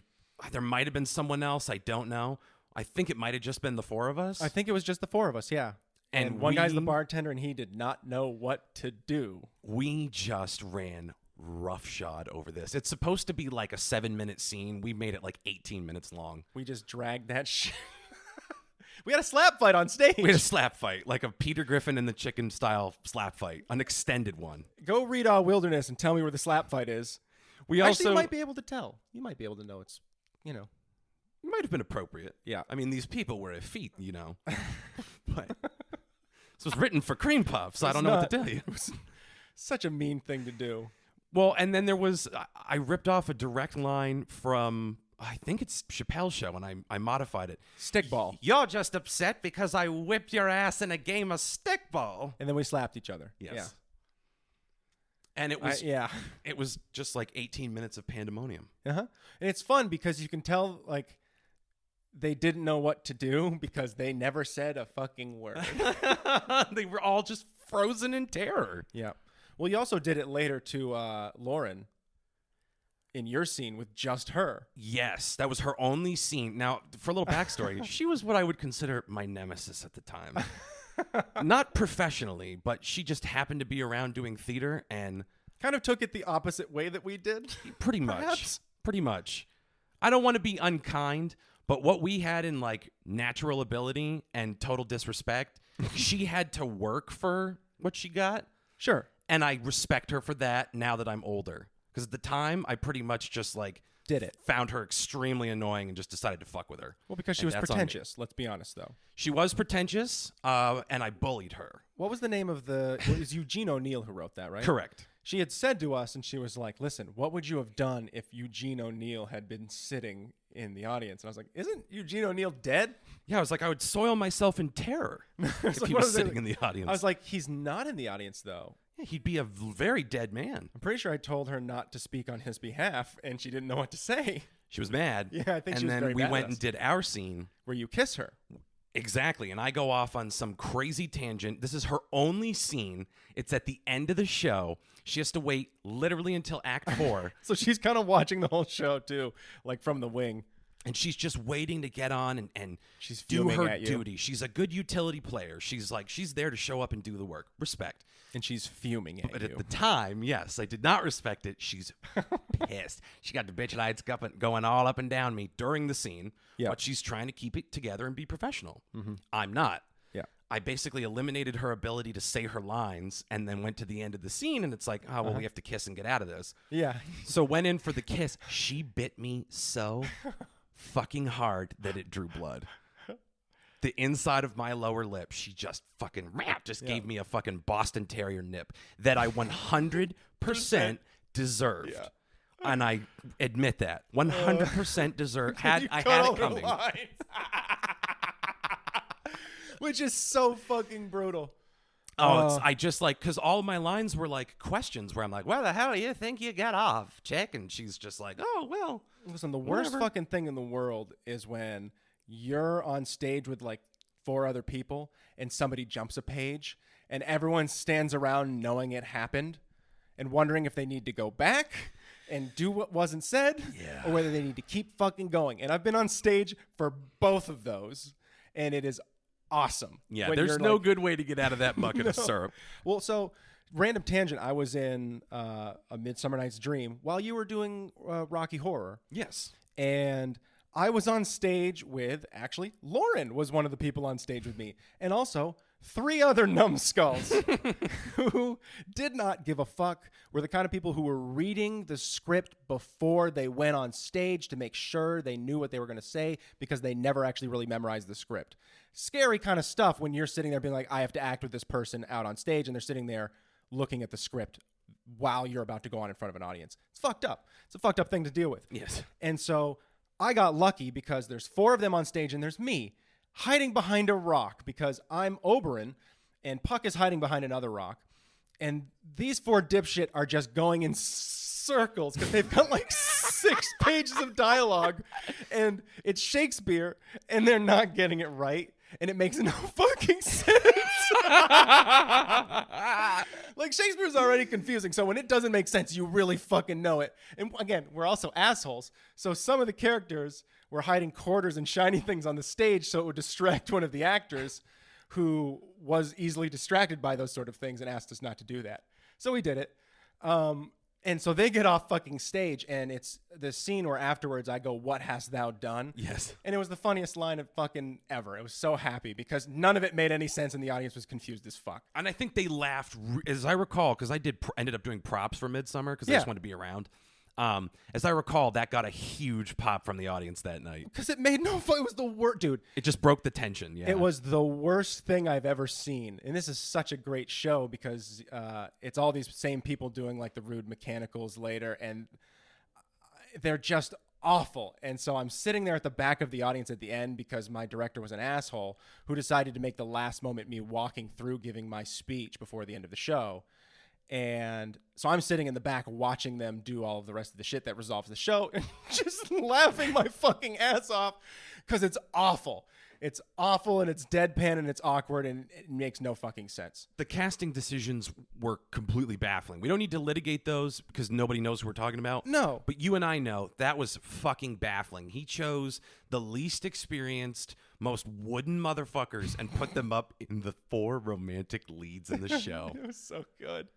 there might have been someone else. I don't know. I think it might have just been the 4 of us. I think it was just the 4 of us, yeah. And one guy's the bartender, and he did not know what to do. We just ran roughshod over this. It's supposed to be a 7-minute scene. We made it 18 minutes long. We just dragged that shit. We had a slap fight on stage. We had a slap fight, like a Peter Griffin and the Chicken style slap fight, an extended one. Go read Wilderness and tell me where the slap fight is. You might be able to tell. You might be able to know it's, It might have been appropriate. Yeah. I mean, these people were effete, But this was written for cream puffs. I don't know what to tell you. It was such a mean thing to do. Well, and then I ripped off a direct line from, I think it's Chappelle's show, and I modified it. Stickball. You're just upset because I whipped your ass in a game of stickball. And then we slapped each other. Yes. Yeah. And it was it was just 18 minutes of pandemonium. Uh-huh. And it's fun because you can tell they didn't know what to do because they never said a fucking word. They were all just frozen in terror. Yeah. Well, you also did it later to Lauren in your scene with just her. Yes, that was her only scene. Now, for a little backstory, she was what I would consider my nemesis at the time. Not professionally, but she just happened to be around doing theater, and kind of took it the opposite way that we did. Pretty much. Perhaps. Pretty much. I don't want to be unkind, but what we had in like natural ability and total disrespect, she had to work for what she got. Sure. And I respect her for that now that I'm older. Because at the time, I pretty much just like Did it. found her extremely annoying and just decided to fuck with her. Well, because she And was that's on me. pretentious. Let's be honest, though. She was pretentious, and I bullied her. What was the name of the... It was Eugene O'Neill who wrote that, right? Correct. She had said to us, and she was like, listen, what would you have done if Eugene O'Neill had been sitting in the audience? And I was like, isn't Eugene O'Neill dead? Yeah, I was like, I would soil myself in terror if like, he what was is it? sitting in the audience. I was like, he's not in the audience, though. Yeah, he'd be a very dead man. I'm pretty sure I told her not to speak on his behalf, and she didn't know what to say. She was mad. Yeah, I think and she was then very we mad at went us. and did our scene. Where you kiss her. Exactly. And I go off on some crazy tangent. This is her only scene. It's at the end of the show. She has to wait literally until Act 4. So she's kind of watching the whole show, too, like from the wing. And she's just waiting to get on and She's do fuming her at you. duty. She's a good utility player. She's there to show up and do the work. Respect. And she's fuming at But you. at the time, yes, I did not respect it. She's pissed. She got the bitch lights going all up and down me during the scene. Yeah. But she's trying to keep it together and be professional. I'm not. Yeah. I basically eliminated her ability to say her lines and then went to the end of the scene and it's like, oh, well, we have to kiss and get out of this. Yeah. So went in for the kiss. She bit me so fucking hard that it drew blood. The inside of my lower lip, she just fucking gave me a fucking Boston Terrier nip that I 100% deserved. Yeah. And I admit that. 100% deserved. I had Cut all it the coming. lines. Which is so fucking brutal. Oh, I just like, because all of my lines were like questions where I'm like, where the hell do you think you got off, chick? And she's just like, oh, well. Listen, the worst whatever. fucking thing in the world is when you're on stage with like 4 other people and somebody jumps a page and everyone stands around knowing it happened and wondering if they need to go back and do what wasn't said or whether they need to keep fucking going. And I've been on stage for both of those, and it is awesome. Yeah, when there's you're no like- good way to get out of that bucket of syrup. Well, so random tangent. I was in A Midsummer Night's Dream while you were doing Rocky Horror, Yes. and I was on stage with, actually, Lauren was one of the people on stage with me, and also 3 other numbskulls who did not give a fuck, were the kind of people who were reading the script before they went on stage to make sure they knew what they were going to say because they never actually really memorized the script. Scary kind of stuff when you're sitting there being like, I have to act with this person out on stage, and they're sitting there looking at the script while you're about to go on in front of an audience. It's fucked up. It's a fucked up thing to deal with. Yes. And so I got lucky because there's 4 of them on stage and there's me hiding behind a rock because I'm Oberyn and Puck is hiding behind another rock. And these 4 dipshit are just going in circles because they've got like 6 pages of dialogue and it's Shakespeare and they're not getting it right. And it makes no fucking sense. Like, Shakespeare's already confusing, so when it doesn't make sense, you really fucking know it. And again, we're also assholes, so some of the characters were hiding quarters and shiny things on the stage so it would distract one of the actors who was easily distracted by those sort of things and asked us not to do that. So we did it. And so they get off fucking stage, and it's the scene where afterwards I go, "What hast thou done?" Yes. And it was the funniest line of fucking ever. It was so happy because none of it made any sense, and the audience was confused as fuck. And I think they laughed, as I recall, because I ended up doing props for Midsummer because I just Yeah. wanted to be around. As I recall, that got a huge pop from the audience that night. Because it made no fun. It was the worst, dude. It just broke the tension. Yeah. It was the worst thing I've ever seen. And this is such a great show because it's all these same people doing like the rude mechanicals later, and they're just awful. And so I'm sitting there at the back of the audience at the end because my director was an asshole who decided to make the last moment me walking through giving my speech before the end of the show. And so I'm sitting in the back watching them do all of the rest of the shit that resolves the show and just laughing my fucking ass off because it's awful. It's awful and it's deadpan and it's awkward and it makes no fucking sense. The casting decisions were completely baffling. We don't need to litigate those because nobody knows who we're talking about. No. But you and I know that was fucking baffling. He chose the least experienced, most wooden motherfuckers and put them up in the 4 romantic leads in the show. It was so good.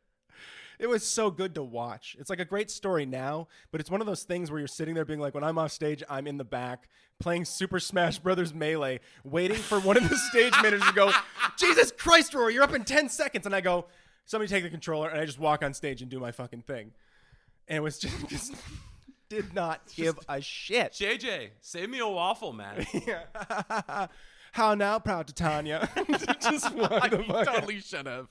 It was so good to watch. It's like a great story now, but it's one of those things where you're sitting there being like, when I'm off stage, I'm in the back playing Super Smash Brothers Melee, waiting for one of the stage managers to go, Jesus Christ, Rory, you're up in 10 seconds. And I go, somebody take the controller, and I just walk on stage and do my fucking thing. And it was just did not give a shit. JJ, save me a waffle, man. How now, proud Titania? Just what the fuck? Totally should have.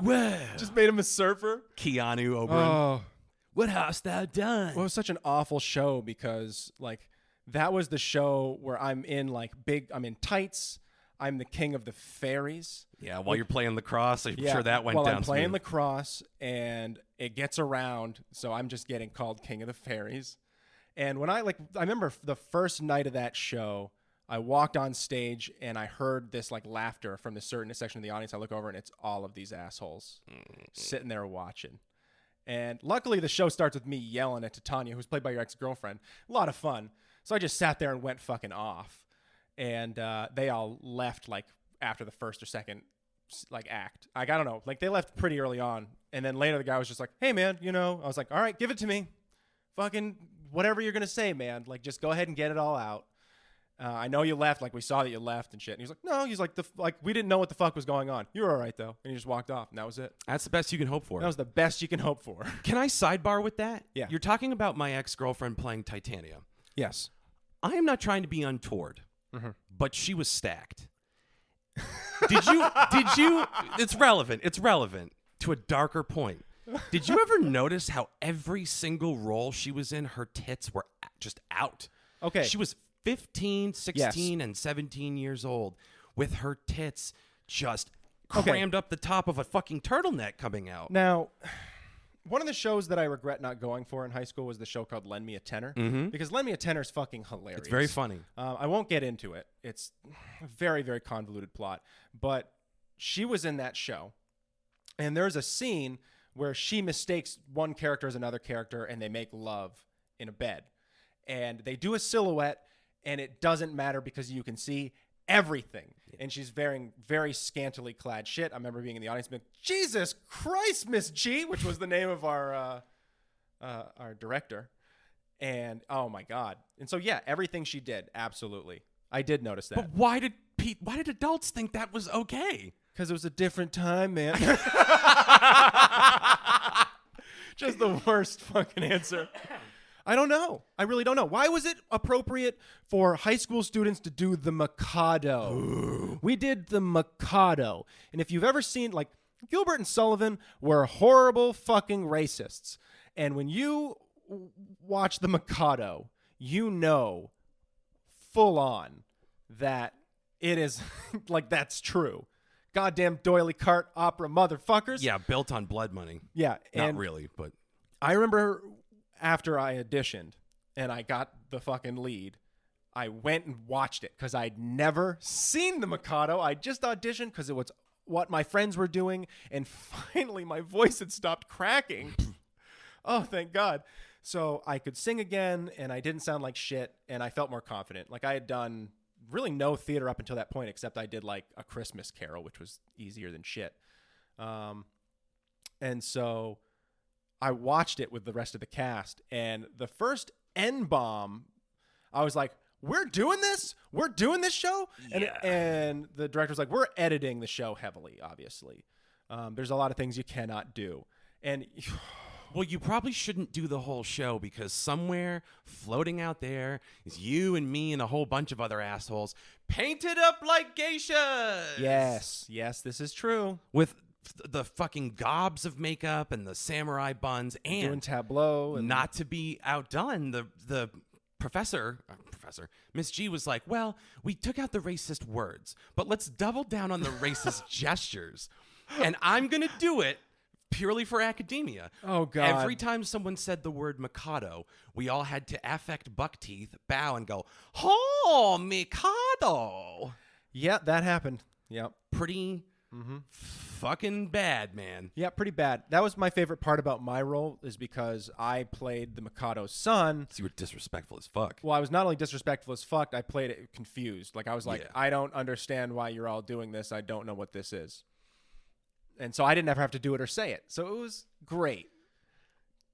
Well, Just made him a surfer. Keanu Oberyn. Oh, What hast thou done? well, it was such an awful show because like that was the show where I'm in tights. I'm the king of the fairies. Yeah, while you're playing lacrosse, I'm sure that went while down I'm playing smooth. lacrosse and it gets around, so I'm just getting called king of the fairies. And when I remember the first night of that show, I walked on stage and I heard this like laughter from the certain section of the audience. I look over and it's all of these assholes sitting there watching. And luckily the show starts with me yelling at Titania, who's played by your ex-girlfriend. A lot of fun. So I just sat there and went fucking off. And they all left like after the first or second like act. I don't know. Like they left pretty early on. And then later the guy was just like, hey man, I was like, all right, give it to me. Fucking whatever you're going to say, man. Like just go ahead and get it all out. I know you left, like we saw that you left and shit. And he's like, no, he's like, we didn't know what the fuck was going on. You were all right though. And he just walked off and that was it. That's the best you can hope for. That was the best you can hope for. Can I sidebar with that? Yeah. You're talking about my ex-girlfriend playing Titania. Yes. I am not trying to be untoward, but she was stacked. Did you, it's relevant to a darker point. Did you ever notice how every single role she was in, her tits were just out? Okay. She was 15, 16, and 17 years old with her tits just crammed up the top of a fucking turtleneck coming out. Now, one of the shows that I regret not going for in high school was the show called Lend Me a Tenor. Because Lend Me a Tenor is fucking hilarious. It's very funny. I won't get into it. It's a very, very convoluted plot. But she was in that show. And there's a scene where she mistakes one character as another character and they make love in a bed. And they do a silhouette and it doesn't matter because you can see everything. And she's wearing very scantily clad shit. I remember being in the audience being, Jesus Christ, Miss G, which was the name of our director. And oh my God. And so yeah, everything she did, absolutely. I did notice that. But why did adults think that was okay? Because it was a different time, man. Just the worst fucking answer. I don't know. I really don't know. Why was it appropriate for high school students to do the Mikado? Ooh. We did the Mikado. And if you've ever seen, like, Gilbert and Sullivan were horrible fucking racists. And when you watch the Mikado, you know full on that it is, like, that's true. Goddamn doily cart opera motherfuckers. Yeah, built on blood money. Yeah. Not really, but I remember after I auditioned and I got the fucking lead, I went and watched it because I'd never seen the Mikado. I just auditioned because it was what my friends were doing. And finally my voice had stopped cracking. Oh, thank God. So I could sing again and I didn't sound like shit and I felt more confident. Like I had done really no theater up until that point, except I did like A Christmas Carol, which was easier than shit. And so I watched it with the rest of the cast, and the first N-bomb, I was like, we're doing this? We're doing this show? Yeah. And the director was like, we're editing the show heavily, obviously. There's a lot of things you cannot do. And well, you probably shouldn't do the whole show because somewhere floating out there is you and me and a whole bunch of other assholes painted up like geishas. Yes, this is true. With the fucking gobs of makeup and the samurai buns and doing tableau. And not to be outdone, the professor, Miss G was like, well, we took out the racist words, but let's double down on the racist gestures. And I'm going to do it purely for academia. Oh, God. Every time someone said the word Mikado, we all had to affect buck teeth, bow, and go, oh, Mikado. Yeah, that happened. Yep. Pretty fucking bad, man. Yeah, pretty bad. That was my favorite part about my role is because I played the Mikado's son. So you were disrespectful as fuck. Well, I was not only disrespectful as fuck, I played it confused. Like, I was like, Yeah. I don't understand why you're all doing this. I don't know what this is. And so I didn't ever have to do it or say it. So it was great.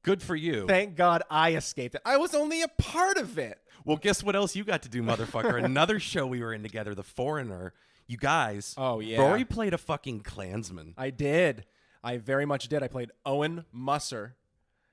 Good for you. Thank God I escaped it. I was only a part of it. Well, guess what else you got to do, motherfucker? Another show we were in together, The Foreigner. You guys. Oh, yeah. Rory played a fucking Klansman. I did. I very much did. I played Owen Musser.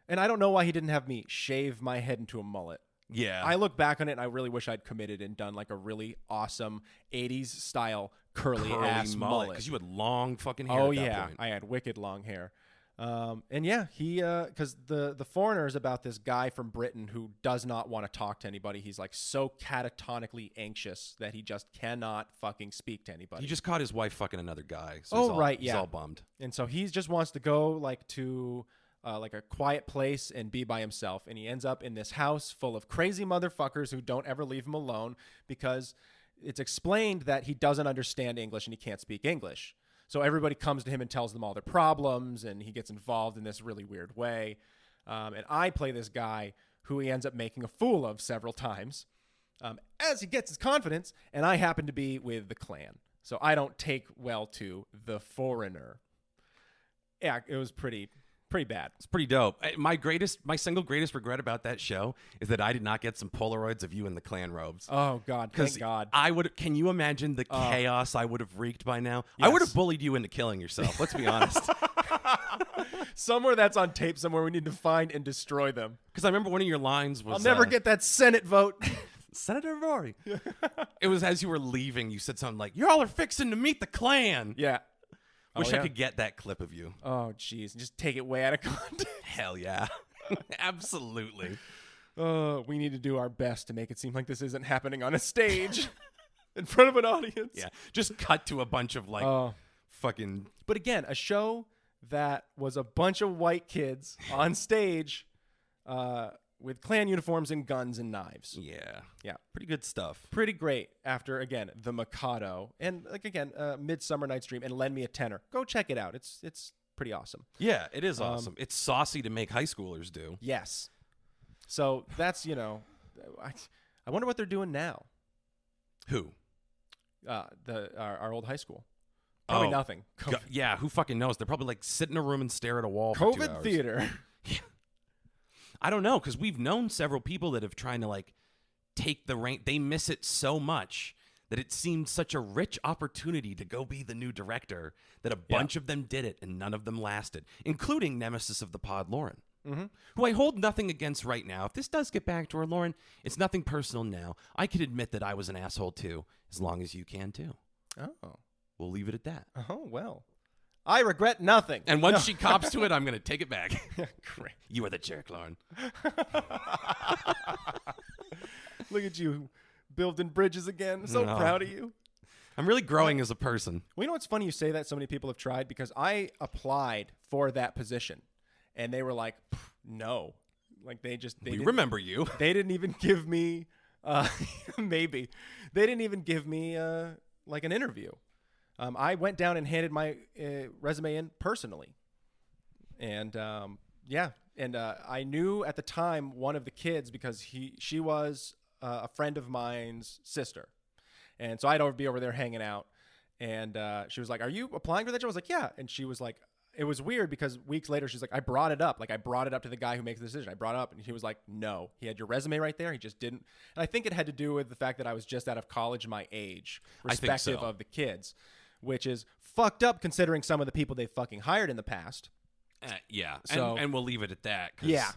And I don't know why he didn't have me shave my head into a mullet. Yeah. I look back on it and I really wish I'd committed and done like a really awesome 80s style curly ass mullet. Because you had long fucking hair Oh, at that yeah. point. I had wicked long hair. And yeah, he, because the Foreigner is about this guy from Britain who does not want to talk to anybody. He's like so catatonically anxious that he just cannot fucking speak to anybody. He just caught his wife fucking another guy. So Oh, right, He's yeah. all bummed. And so he just wants to go like to like a quiet place and be by himself. And he ends up in this house full of crazy motherfuckers who don't ever leave him alone because it's explained that he doesn't understand English and he can't speak English. So everybody comes to him and tells them all their problems, and he gets involved in this really weird way. And I play this guy who he ends up making a fool of several times as he gets his confidence, and I happen to be with the Klan. So I don't take well to the Foreigner. Yeah, it was pretty bad. It's pretty dope. My single greatest regret about that show is that I did not get some Polaroids of you in the Klan robes. Oh, God. Thank God. I would. Can you imagine the chaos I would have wreaked by now? I would Yes. have bullied you into killing yourself. Let's be honest. Somewhere that's on tape somewhere we need to find and destroy them. Because I remember one of your lines was, I'll never get that Senate vote. Senator Rory. It was as you were leaving, you said something like, "Y'all are fixing to meet the Klan." Yeah. Wish Oh, I yeah? could get that clip of you. Oh, jeez. Just take it way out of context. Hell yeah. Absolutely. We need to do our best to make it seem like this isn't happening on a stage in front of an audience. Yeah. Just cut to a bunch of like fucking. But again, a show that was a bunch of white kids on stage with Klan uniforms and guns and knives. Yeah. Yeah. Pretty good stuff. Pretty great after, again, The Mikado and, like, again, Midsummer Night's Dream and Lend Me a Tenor. Go check it out. It's pretty awesome. Yeah, it is awesome. It's saucy to make high schoolers do. Yes. So that's, I wonder what they're doing now. Who? Our old high school. Probably Oh, nothing. Yeah, who fucking knows? They're probably like sit in a room and stare at a wall for 2 COVID hours. theater. I don't know, because we've known several people that have tried to like take the rank. They miss it so much that it seemed such a rich opportunity to go be the new director that a bunch of them did it and none of them lasted, including Nemesis of the Pod, Lauren, who I hold nothing against right now. If this does get back to her, Lauren, it's nothing personal now. I can admit that I was an asshole too, as long as you can too. Oh. We'll leave it at that. Oh, well. I regret nothing. And once she cops to it, I'm going to take it back. Great. You are the jerk, Lauren. Look at you building bridges again. So No. proud of you. I'm really growing as a person. Well, you know what's funny you say that so many people have tried? Because I applied for that position, and they were like, no. Like, they didn't- remember you. They didn't even give me, maybe. They didn't even give me, like, an interview. I went down and handed my resume in personally. And, And I knew at the time one of the kids because she was a friend of mine's sister. And so I'd be over there hanging out. And she was like, "Are you applying for that job?" I was like, "Yeah." And she was like, it was weird because weeks later, she's like, "I brought it up. Like, I brought it up to the guy who makes the decision. I brought it up." And he was like, "No, he had your resume right there. He just didn't." And I think it had to do with the fact that I was just out of college, my age, I think respective so. of the kids, which is fucked up considering some of the people they fucking hired in the past. Yeah. So- and we'll leave it at that. 'Cause Yeah.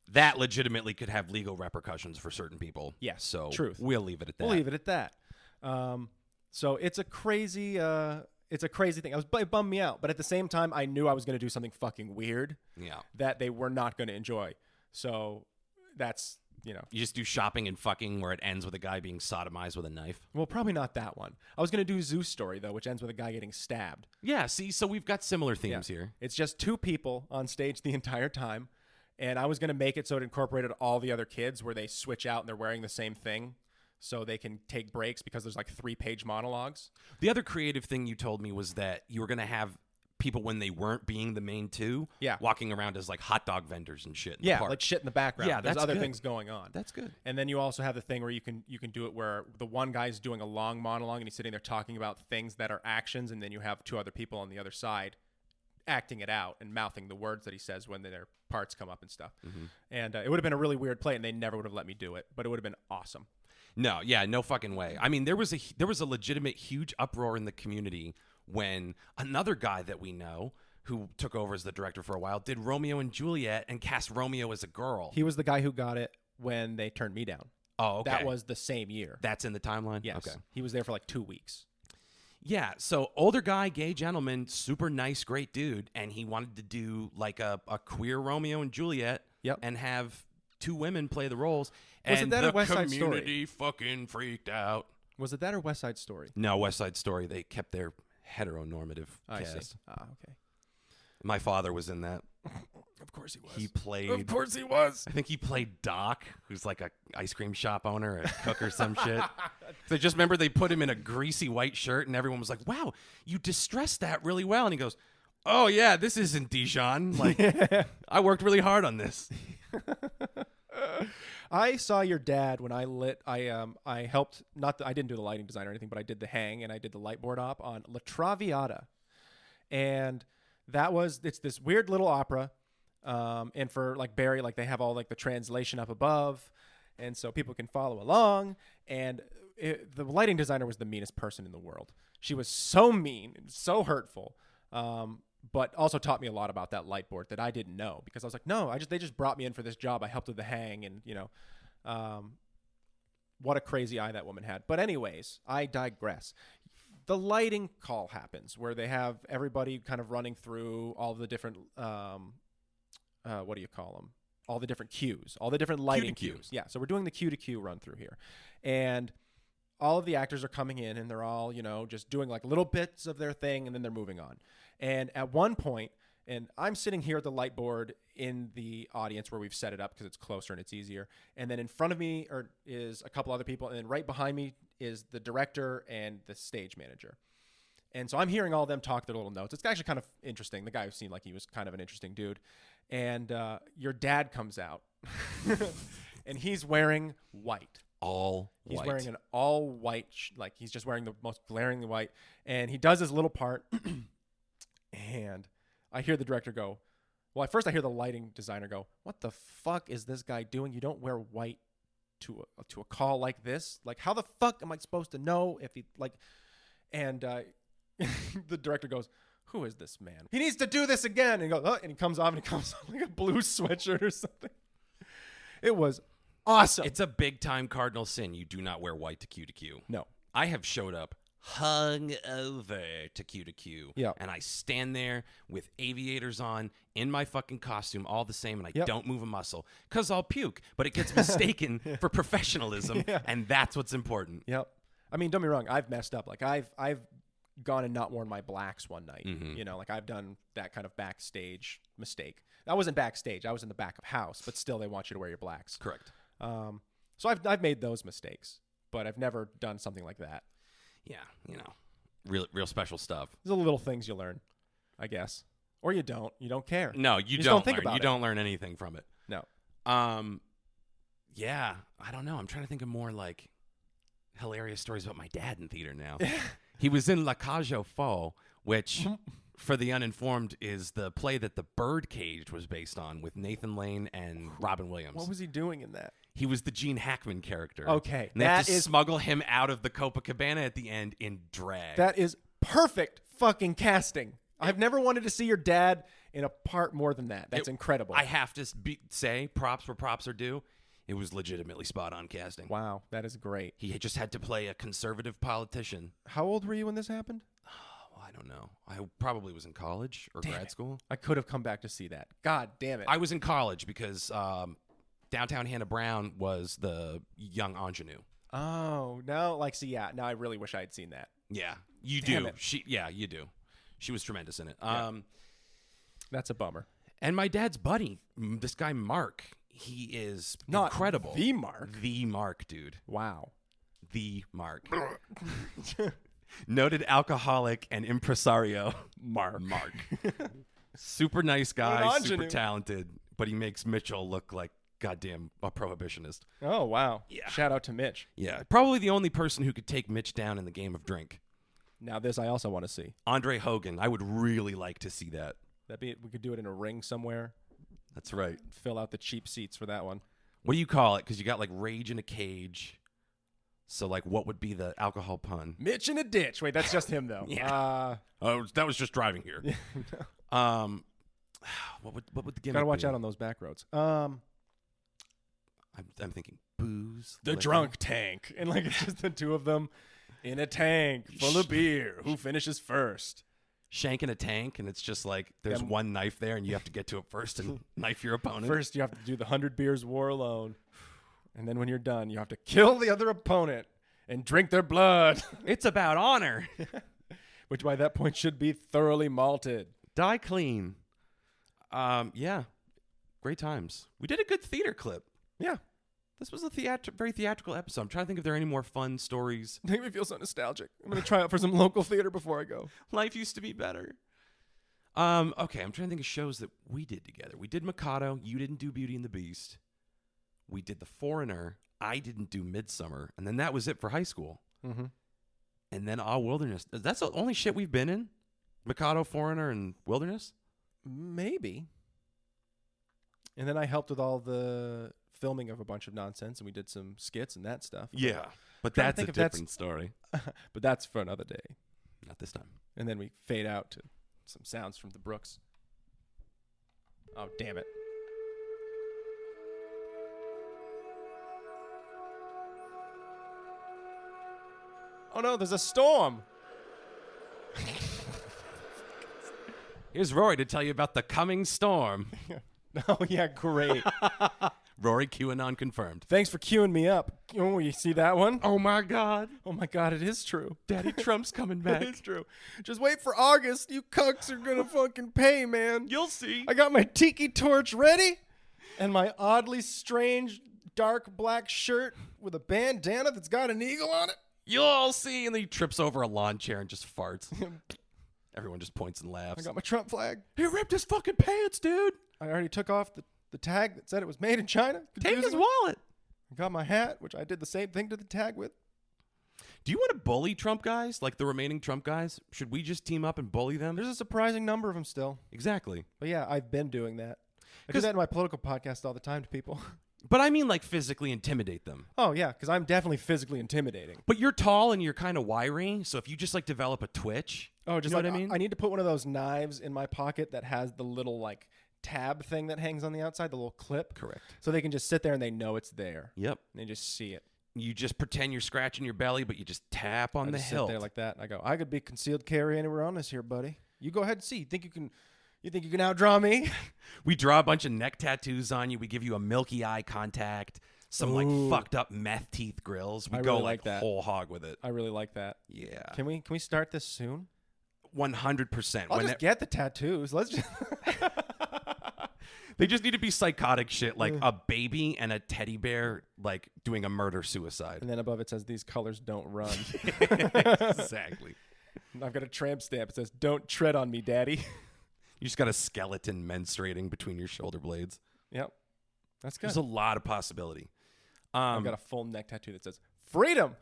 that legitimately could have legal repercussions for certain people. Yes, So truth. we'll leave it at that. We'll leave it at that. So it's a crazy thing. It bummed me out, but at the same time, I knew I was going to do something fucking weird Yeah. that they were not going to enjoy. So that's, You just do shopping and fucking where it ends with a guy being sodomized with a knife. well, probably not that one. I was going to do Zeus Story, though, which ends with a guy getting stabbed. Yeah, see, so we've got similar themes Yeah. here. It's just two people on stage the entire time. And I was going to make it so it incorporated all the other kids where they switch out and they're wearing the same thing so they can take breaks because there's like 3-page monologues. The other creative thing you told me was that you were going to have people when they weren't being the main two. Yeah. Walking around as like hot dog vendors and shit. In the Yeah, park. like shit in the background. Yeah, there's that's other good. things going on. That's good. And then you also have the thing where you can do it where the one guy's doing a long monologue and he's sitting there talking about things that are actions, and then you have two other people on the other side acting it out and mouthing the words that he says when their parts come up and stuff. And it would have been a really weird play, and they never would have let me do it, but it would have been awesome. No, yeah, no fucking way. I mean, there was a legitimate huge uproar in the community when another guy that we know who took over as the director for a while did Romeo and Juliet and cast Romeo as a girl. He was the guy who got it when they turned me down. Oh, okay. That was the same year. That's in the timeline? Yes. Okay. He was there for like 2 weeks. Yeah, so older guy, gay gentleman, super nice, great dude, and he wanted to do like a queer Romeo and Juliet Yep. and have two women play the roles. Was it and that the or West Side Story? community fucking freaked out. Was it that or West Side Story? No, West Side Story. They kept their heteronormative I cast. see. Ah, okay. My father was in that. Of course he was. He played. Of course he was. I think he played Doc, who's like a ice cream shop owner, a cook or some shit. So I just remember they put him in a greasy white shirt, and everyone was like, "Wow, you distressed that really well." And he goes, "Oh yeah, this isn't Dijon. Like, I worked really hard on this." I saw your dad when I helped, I didn't do the lighting design or anything, but I did the hang and I did the light board op on La Traviata. And it's this weird little opera. And for like Barry, like they have all like the translation up above. And so people can follow along. And the lighting designer was the meanest person in the world. She was so mean and so hurtful. But also taught me a lot about that light board that I didn't know, because I was like, no, they just brought me in for this job. I helped with the hang, and what a crazy eye that woman had. But anyways, I digress. The lighting call happens where they have everybody kind of running through all the different, what do you call them? All the different cues, all the different lighting Cue to cue. cues. Yeah. So we're doing the cue to cue run through here. And all of the actors are coming in and they're all, just doing like little bits of their thing, and then they're moving on. And at one point, and I'm sitting here at the light board in the audience where we've set it up because it's closer and it's easier. And then in front of me is a couple other people. And then right behind me is the director and the stage manager. And so I'm hearing all of them talk their little notes. It's actually kind of interesting. The guy seemed like he was kind of an interesting dude. And your dad comes out and he's wearing white. He's White. wearing an all white, like he's just wearing the most glaringly white. And he does his little part. And I hear the director go, well, at first I hear the lighting designer go, what the fuck is this guy doing? You don't wear white to a call like this. Like, how the fuck am I supposed to know if he like, and the director goes, who is this man? He needs to do this again. And he goes, oh, and he comes off and he comes on like a blue sweatshirt or something. It was awesome. It's a big time cardinal sin. You do not wear white to Q. No. I have showed up hung over to Q. Yeah. And I stand there with aviators on in my fucking costume all the same, and I Yep. don't move a muscle because I'll puke. But it gets mistaken for professionalism, Yeah. and that's what's important. Yep. I mean, don't be wrong. I've messed up. Like I've gone and not worn my blacks one night. Like I've done that kind of backstage mistake. That wasn't backstage. I was in the back of house, but still they want you to wear your blacks. Correct. So I've made those mistakes, but I've never done something like that. Yeah, real special stuff. These are the little things you learn, I guess. Or you don't. You don't care. No, you just don't think learn. about You it. don't learn anything from it. No. Yeah, I don't know. I'm trying to think of more like hilarious stories about my dad in theater now. He was in La Cage aux Folles, which, for the uninformed, is the play that The Birdcage was based on with Nathan Lane and Robin Williams. What was he doing in that? He was the Gene Hackman character. Okay, And they have that to is- smuggle him out of the Copacabana at the end in drag. That is perfect fucking casting. I've never wanted to see your dad in a part more than that. That's incredible. I have to say, props where props are due. It was legitimately spot on casting. Wow, that is great. He just had to play a conservative politician. How old were you when this happened? I don't know. I probably was in college or grad school. I could have come back to see that. God damn it. I was in college because Downtown Hannah Brown was the young ingenue. Oh, no. Now I really wish I had seen that. Yeah, you Damn do. it. You do. She was tremendous in it. Yeah. That's a bummer. And my dad's buddy, this guy Mark, he is Not incredible. the Mark. The Mark, dude. Wow. The Mark. Noted alcoholic and impresario Mark. Super nice guy, What an super ingenue. talented, but he makes Mitchell look like goddamn a prohibitionist. Oh, wow. Yeah. Shout out to Mitch. Yeah, probably the only person who could take Mitch down in the game of drink. Now this I also want to see. Andre Hogan, I would really like to see that. We could do it in a ring somewhere. That's right. Fill out the cheap seats for that one. What do you call it? Because you got like Rage in a Cage. So like, what would be the alcohol pun? Mitch in a ditch. Wait, that's just him though. Yeah. Oh, that was just driving here. What would the gimmick Gotta watch be? out on those back roads. I'm thinking booze. The liquor. drunk tank, and like it's just the two of them in a tank full of beer. Who finishes first? Shank in a tank, and it's just like there's Yeah. one knife there, and you have to get to it first and knife your opponent. First, you have to do the 100 beers war alone, and then when you're done, you have to kill the other opponent and drink their blood, It's about honor. which by that point should be thoroughly malted. Die clean. Yeah, great times. We did a good theater clip. Yeah, This was a very theatrical episode. I'm trying to think if there are any more fun stories. make me feel so nostalgic. I'm gonna try out for some local theater before I go. Life used to be better. Okay, I'm trying to think of shows that we did together. We did Mikado. You didn't do Beauty and the Beast. We did The Foreigner. I didn't do Midsummer. And then that was it for high school. Mm-hmm. And then All Wilderness. That's the only shit we've been in? Mikado, Foreigner, and Wilderness? Maybe. And then I helped with all the filming of a bunch of nonsense, and we did some skits and that stuff. Yeah. But Trying to that's a think if that's- different story. But that's for another day. Not this time. And then we fade out to some sounds from the Brooks. Oh, damn it. Oh no, there's a storm. Here's Rory to tell you about the coming storm. Oh yeah, great. Rory QAnon confirmed. Thanks for queuing me up. Oh, you see that one? Oh my God. Oh my God, it is true. Daddy Trump's coming It back. is true. Just wait for August. You cucks are gonna fucking pay, man. You'll see. I got my tiki torch ready, and my oddly strange dark black shirt with a bandana that's got an eagle on it. You'll all see. And then he trips over a lawn chair and just farts. Everyone just points and I laughs. got my Trump flag. He ripped his fucking pants, dude. I already took off the tag that said it was made in China. Take his Confusingly. wallet. I got my hat, which I did the same thing to the tag with. Do you want to bully Trump guys, like the remaining Trump guys? Should we just team up and bully them? There's a surprising number of them still. Exactly. But yeah, I've been doing that. I do 'Cause- that in my political podcast all the time to people. But I mean, like, physically intimidate them. Oh yeah, because I'm definitely physically intimidating. But you're tall and you're kind of wiry, so if you just like develop a twitch, Oh, just you know like what I mean? I need to put one of those knives in my pocket that has the little like tab thing that hangs on the outside, the little clip. Correct. So they can just sit there and they know it's there. Yep. And they just see it. You just pretend you're scratching your belly, but you just tap on I the just hilt. sit there like that. And I go, I could be concealed carry anywhere on this here, buddy. You go ahead and see. You think you can outdraw me? We draw a bunch of neck tattoos on you. We give you a milky eye contact, some Ooh. like fucked up meth teeth grills. We I go really like like that. whole hog with it. I really like that. Yeah. Can we start this soon? 100%. I'll just get the tattoos. Let's just They just need to be psychotic shit, like a baby and a teddy bear, like doing a murder suicide. And then above it says these colors don't run. Exactly. And I've got a tramp stamp. It says, "Don't tread on me, Daddy." You just got a skeleton menstruating between your shoulder blades. Yep. That's good. There's a lot of possibility. I've got a full neck tattoo that says "Freedom."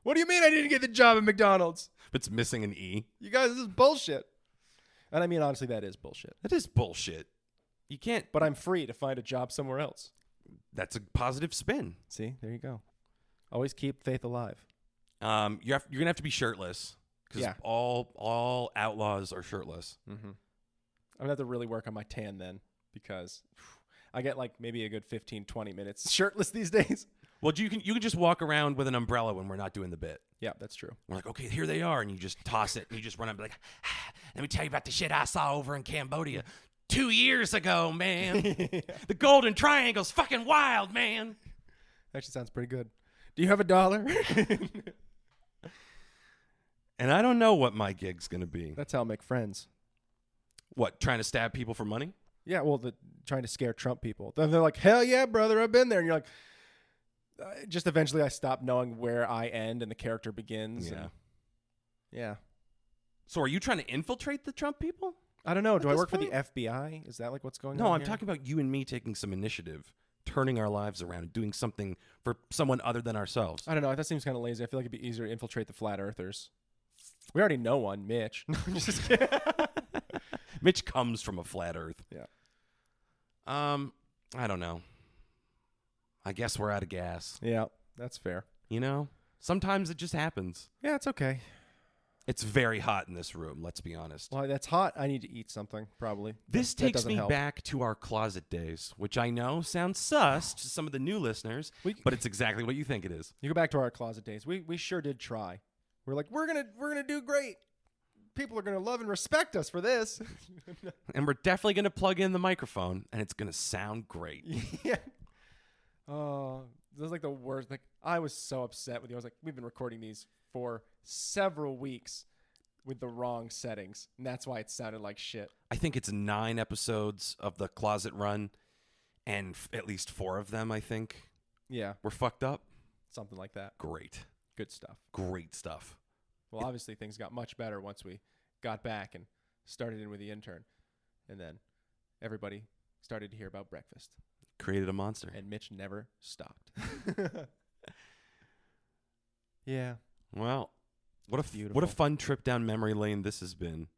What do you mean I didn't get the job at McDonald's? But it's missing an E. You guys, this is bullshit. And I mean, honestly, that is bullshit. That is bullshit. You can't. But I'm free to find a job somewhere else. That's a positive spin. See, there you go. Always keep faith alive. You're gonna have to be shirtless because Yeah. all outlaws are shirtless. Mm-hmm. I'm gonna have to really work on my tan then, because I get like maybe a good 15, 20 minutes shirtless these days. Well, you can just walk around with an umbrella when we're not doing the bit. Yeah, that's true. We're like, okay, here they are, and you just toss it, and you just run up and be like, let me tell you about the shit I saw over in Cambodia 2 years ago, man. The Golden Triangle's fucking wild, man. Actually sounds pretty good. Do you have $1? And I don't know what my gig's gonna be. That's how I make friends. What, trying to stab people for money? Yeah, well, trying to scare Trump people. Then they're like, "Hell yeah, brother, I've been there." And you're like, just eventually I stopped knowing where I end and the character begins. Yeah. And yeah. So are you trying to infiltrate the Trump people? I don't know. Do I this work for the point? FBI? Is that like what's going on? No, I'm here? talking about you and me taking some initiative, turning our lives around, and doing something for someone other than ourselves. I don't know. That seems kind of lazy. I feel like it'd be easier to infiltrate the flat earthers. We already know one, Mitch. No, I'm just kidding. Mitch comes from a flat Earth. Yeah. I don't know. I guess we're out of gas. Yeah, that's fair. You know, sometimes it just happens. Yeah, it's okay. It's very hot in this room. Let's be honest. Well, that's hot. I need to eat something, probably. This That takes doesn't me help. back to our closet days, which I know sounds sus to some of the new listeners, but it's exactly what you think it is. You go back to our closet days. We sure did try. We're like, we're gonna do great. People are gonna love and respect us for this. And we're definitely going to plug in the microphone, and it's going to sound great. Yeah. Oh, this was like the worst. Like, I was so upset with you. I was like, we've been recording these for several weeks with the wrong settings, and that's why it sounded like shit. I think it's 9 episodes of the closet run, and at least 4 of them, I think, Yeah, were fucked up. something like that. Great. Good stuff. Great stuff. Well, obviously things got much better once we got back and started in with the intern, and then everybody started to hear about breakfast, Created a monster. and Mitch never stopped. Yeah. Well, what a Beautiful. fun trip down memory lane this has been.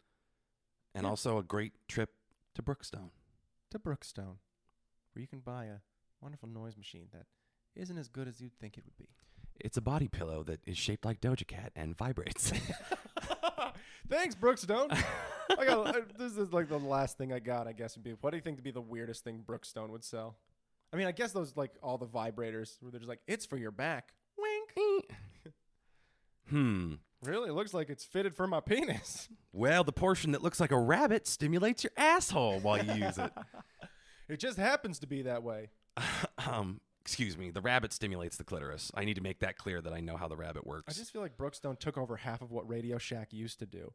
And Yeah. also a great trip to Brookstone. To Brookstone, where you can buy a wonderful noise machine that isn't as good as you'd think it would be. It's a body pillow that is shaped like Doja Cat and vibrates. Thanks, Brookstone. This is like the last thing I got, I guess, would be, what do you think would be the weirdest thing Brookstone would sell? I mean, I guess those, like, all the vibrators where they're just like, it's for your back. Wink. Really? It looks like it's fitted for my penis. Well, the portion that looks like a rabbit stimulates your asshole while you use it. It just happens to be that way. Excuse me. The rabbit stimulates the clitoris. I need to make that clear that I know how the rabbit works. I just feel like Brookstone took over half of what Radio Shack used to do.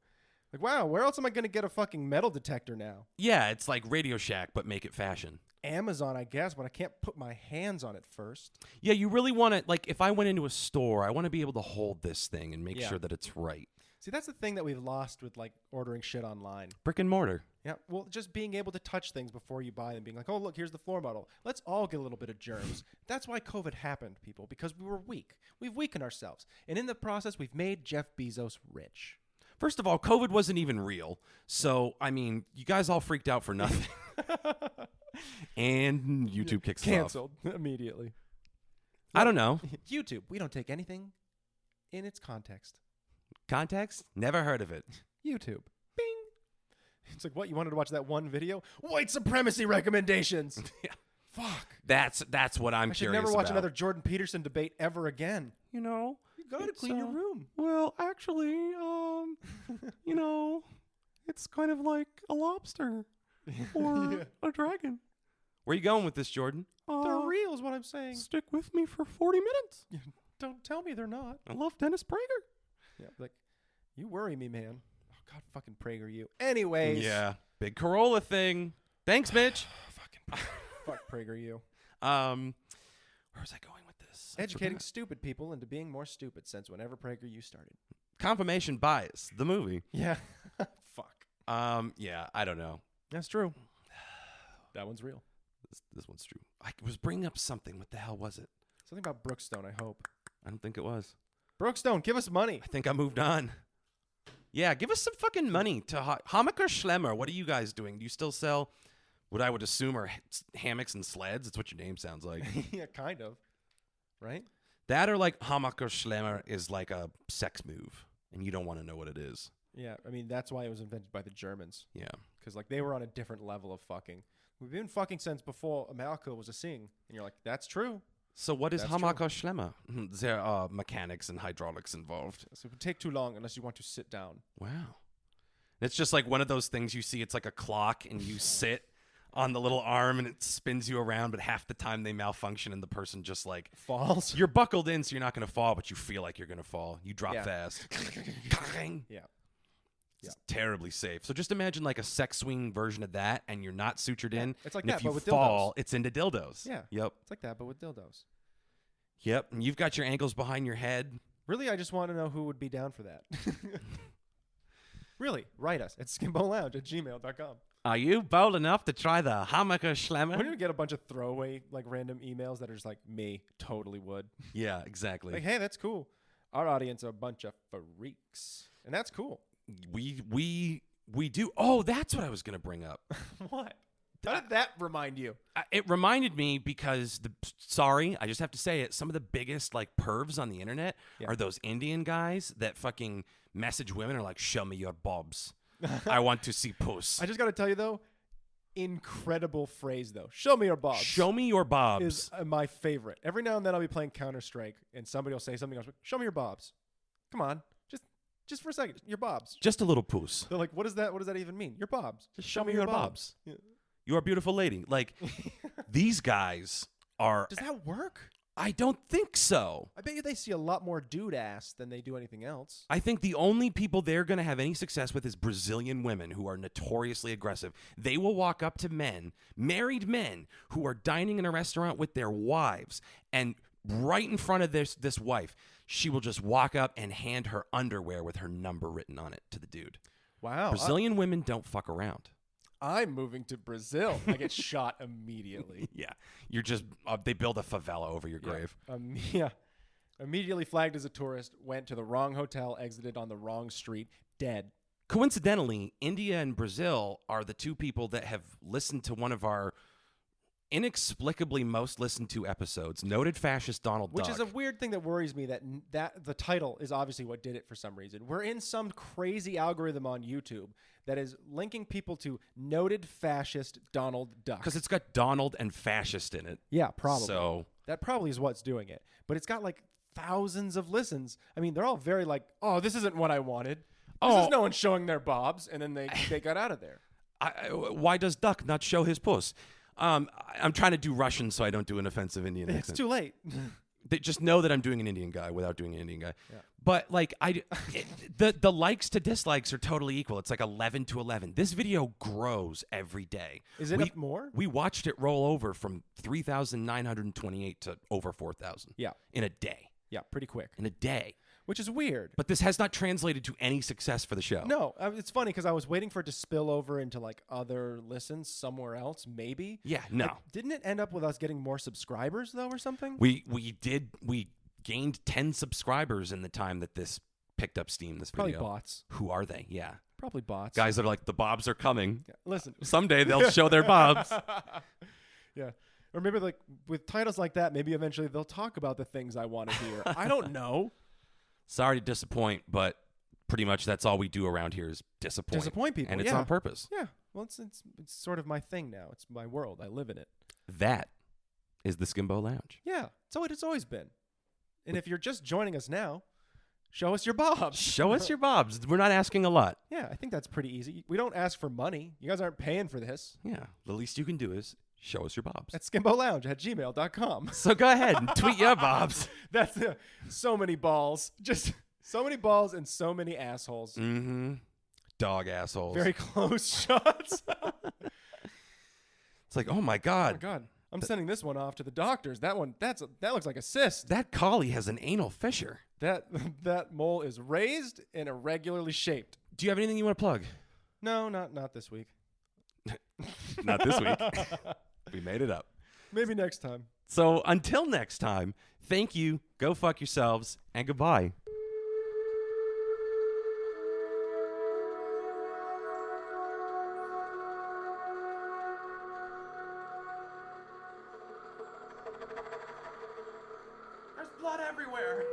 Like, wow, where else am I going to get a fucking metal detector now? Yeah, it's like Radio Shack, but make it fashion. Amazon, I guess, but I can't put my hands on it first. Yeah, you really want to, like, if I went into a store, I want to be able to hold this thing and make Yeah. sure that it's right. See, that's the thing that we've lost with, like, ordering shit online. Brick and mortar. Yeah, well, just being able to touch things before you buy them, being like, oh, look, here's the floor model. Let's all get a little bit of germs. That's why COVID happened, people, because we were weak. We've weakened ourselves. And in the process, we've made Jeff Bezos rich. First of all, COVID wasn't even real. So, I mean, you guys all freaked out for nothing. And YouTube kicks us off. Canceled immediately. I don't know. YouTube, we don't take anything in its context. Context? Never heard of it. YouTube. Bing. It's like, what, you wanted to watch that one video? White supremacy recommendations. Yeah. Fuck. That's what I'm I should curious never watch about. another Jordan Peterson debate ever again. You know, You gotta it's, clean your room. Well, actually, you know, it's kind of like a lobster or Yeah. a dragon. Where you going with this, Jordan? They're real is what I'm saying. Stick with me for 40 minutes. Don't tell me they're not. I love Dennis Prager. Yeah, like, you worry me, man. Oh, God, fucking Prager you. Anyways. Yeah, big Corolla thing. Thanking Mitch. Fuck Prager you. Where was I going with this? I Educating forgot. stupid people into being more stupid since whenever Prager you started. Confirmation bias, the movie. Yeah. Fuck. Yeah, I don't know. That's true. That one's real. This one's true. I was bringing up something. What the hell was it? Something about Brookstone, I hope. I don't think it was. Brookstone, give us money. I think I moved on. Yeah, give us some fucking money to Hammock or Schlemmer. What are you guys doing? Do you still sell what I would assume are hammocks and sleds? It's what your name sounds like. Yeah, kind of. Right? That or like Hammock or Schlemmer is like a sex move, and you don't want to know what it is. Yeah, I mean, that's why it was invented by the Germans. Yeah. Because, like, they were on a different level of fucking. We've been fucking since before America was a thing. And you're like, that's true. So what is That's Hammock or Schlemmer? There are mechanics and hydraulics involved. So it would take too long unless you want to sit down. Wow. It's just like one of those things you see. It's like a clock, and you sit on the little arm, and it spins you around. But half the time they malfunction, and the person just like Falls. you're buckled in, so you're not going to fall, but you feel like you're going to fall. You drop Yeah. fast. Yeah. It's terribly safe. So just imagine like a sex swing version of that, and you're not sutured in. It's like and that, if you but with fall, dildos. it's into dildos. Yeah. Yep. It's like that, but with dildos. Yep. And you've got your ankles behind your head. Really, I just want to know who would be down for that. Really, write us at skimbolounge@gmail.com. Are you bold enough to try the hammocker schlemmer? We're going to get a bunch of throwaway, like, random emails that are just like, me, totally would. Yeah, exactly. Like, hey, that's cool. Our audience are a bunch of freaks. And that's cool. We do. Oh, that's what I was going to bring up. What? How did that remind you? It reminded me because sorry, I just have to say it. Some of the biggest like pervs on the internet are those Indian guys that fucking message women are like, "Show me your bobs. I want to see puss." I just got to tell you though, incredible phrase though. Show me your bobs. Show me your bobs is my favorite. Every now and then I'll be playing Counter-Strike and somebody will say something else. Show me your bobs. Come on, just for a second, your bobs. Just a little puss. They're like, what does that even mean? Your bobs. Just show me your bobs. Yeah. You're a beautiful lady. Like these guys are. Does that work? I don't think so. I bet you they see a lot more dude ass than they do anything else. I think the only people they're going to have any success with is Brazilian women who are notoriously aggressive. They will walk up to men, married men, who are dining in a restaurant with their wives, and right in front of this wife, she will just walk up and hand her underwear with her number written on it to the dude. Wow. Brazilian women don't fuck around. I'm moving to Brazil. I get shot immediately. Yeah. You're just, they build a favela over your grave. Yeah. Immediately flagged as a tourist, went to the wrong hotel, exited on the wrong street, dead. Coincidentally, India and Brazil are the two people that have listened to one of our inexplicably most listened to episodes, Noted Fascist Donald Duck. Which is a weird thing that worries me, that the title is obviously what did it for some reason. We're in some crazy algorithm on YouTube that is linking people to Noted Fascist Donald Duck. Because it's got Donald and fascist in it. Yeah, probably. So that probably is what's doing it. But it's got like thousands of listens. I mean, they're all very like, oh, this isn't what I wanted. This is no one showing their bobs. And then they got out of there. Why does Duck not show his puss? I'm trying to do Russian so I don't do an offensive Indian accent. It's too late. They just know that I'm doing an Indian guy without doing an Indian guy. Yeah. But like the likes to dislikes are totally equal. It's like 11 to 11. This video grows every day. Is it up more? We watched it roll over from 3,928 to over 4,000. Yeah. In a day. Yeah, pretty quick. In a day. Which is weird. But this has not translated to any success for the show. No, it's funny because I was waiting for it to spill over into like other listens somewhere else, maybe. Yeah, no. Like, didn't it end up with us getting more subscribers though, or something? We gained 10 subscribers in the time that this picked up steam. This Probably video. bots. Who are they? Yeah, Probably bots. guys that are like, the bobs are coming. Yeah, listen, Someday they'll show their bobs. Yeah. Or maybe like with titles like that, maybe eventually they'll talk about the things I want to hear. I don't know. Sorry to disappoint, but pretty much that's all we do around here is disappoint. Disappoint people, and it's yeah. on purpose. Yeah. Well, it's sort of my thing now. It's my world. I live in it. That is the Skimbo Lounge. Yeah. It's what it's always been. And if you're just joining us now, show us your bobs. Show us your bobs. We're not asking a lot. Yeah, I think that's pretty easy. We don't ask for money. You guys aren't paying for this. Yeah, the least you can do is show us your bobs. At skimbolounge@gmail.com. So go ahead and tweet your bobs. That's so many balls. Just so many balls and so many assholes. Mm-hmm. Dog assholes. Very close shots. It's like, oh my Oh God. my God. I'm sending this one off to the doctors. That looks like a cyst. That collie has an anal fissure. That mole is raised and irregularly shaped. Do you have anything you want to plug? No, not this week. Not this week. We made it up. Maybe next time. So until next time, thank you, go fuck yourselves, and goodbye. There's blood everywhere.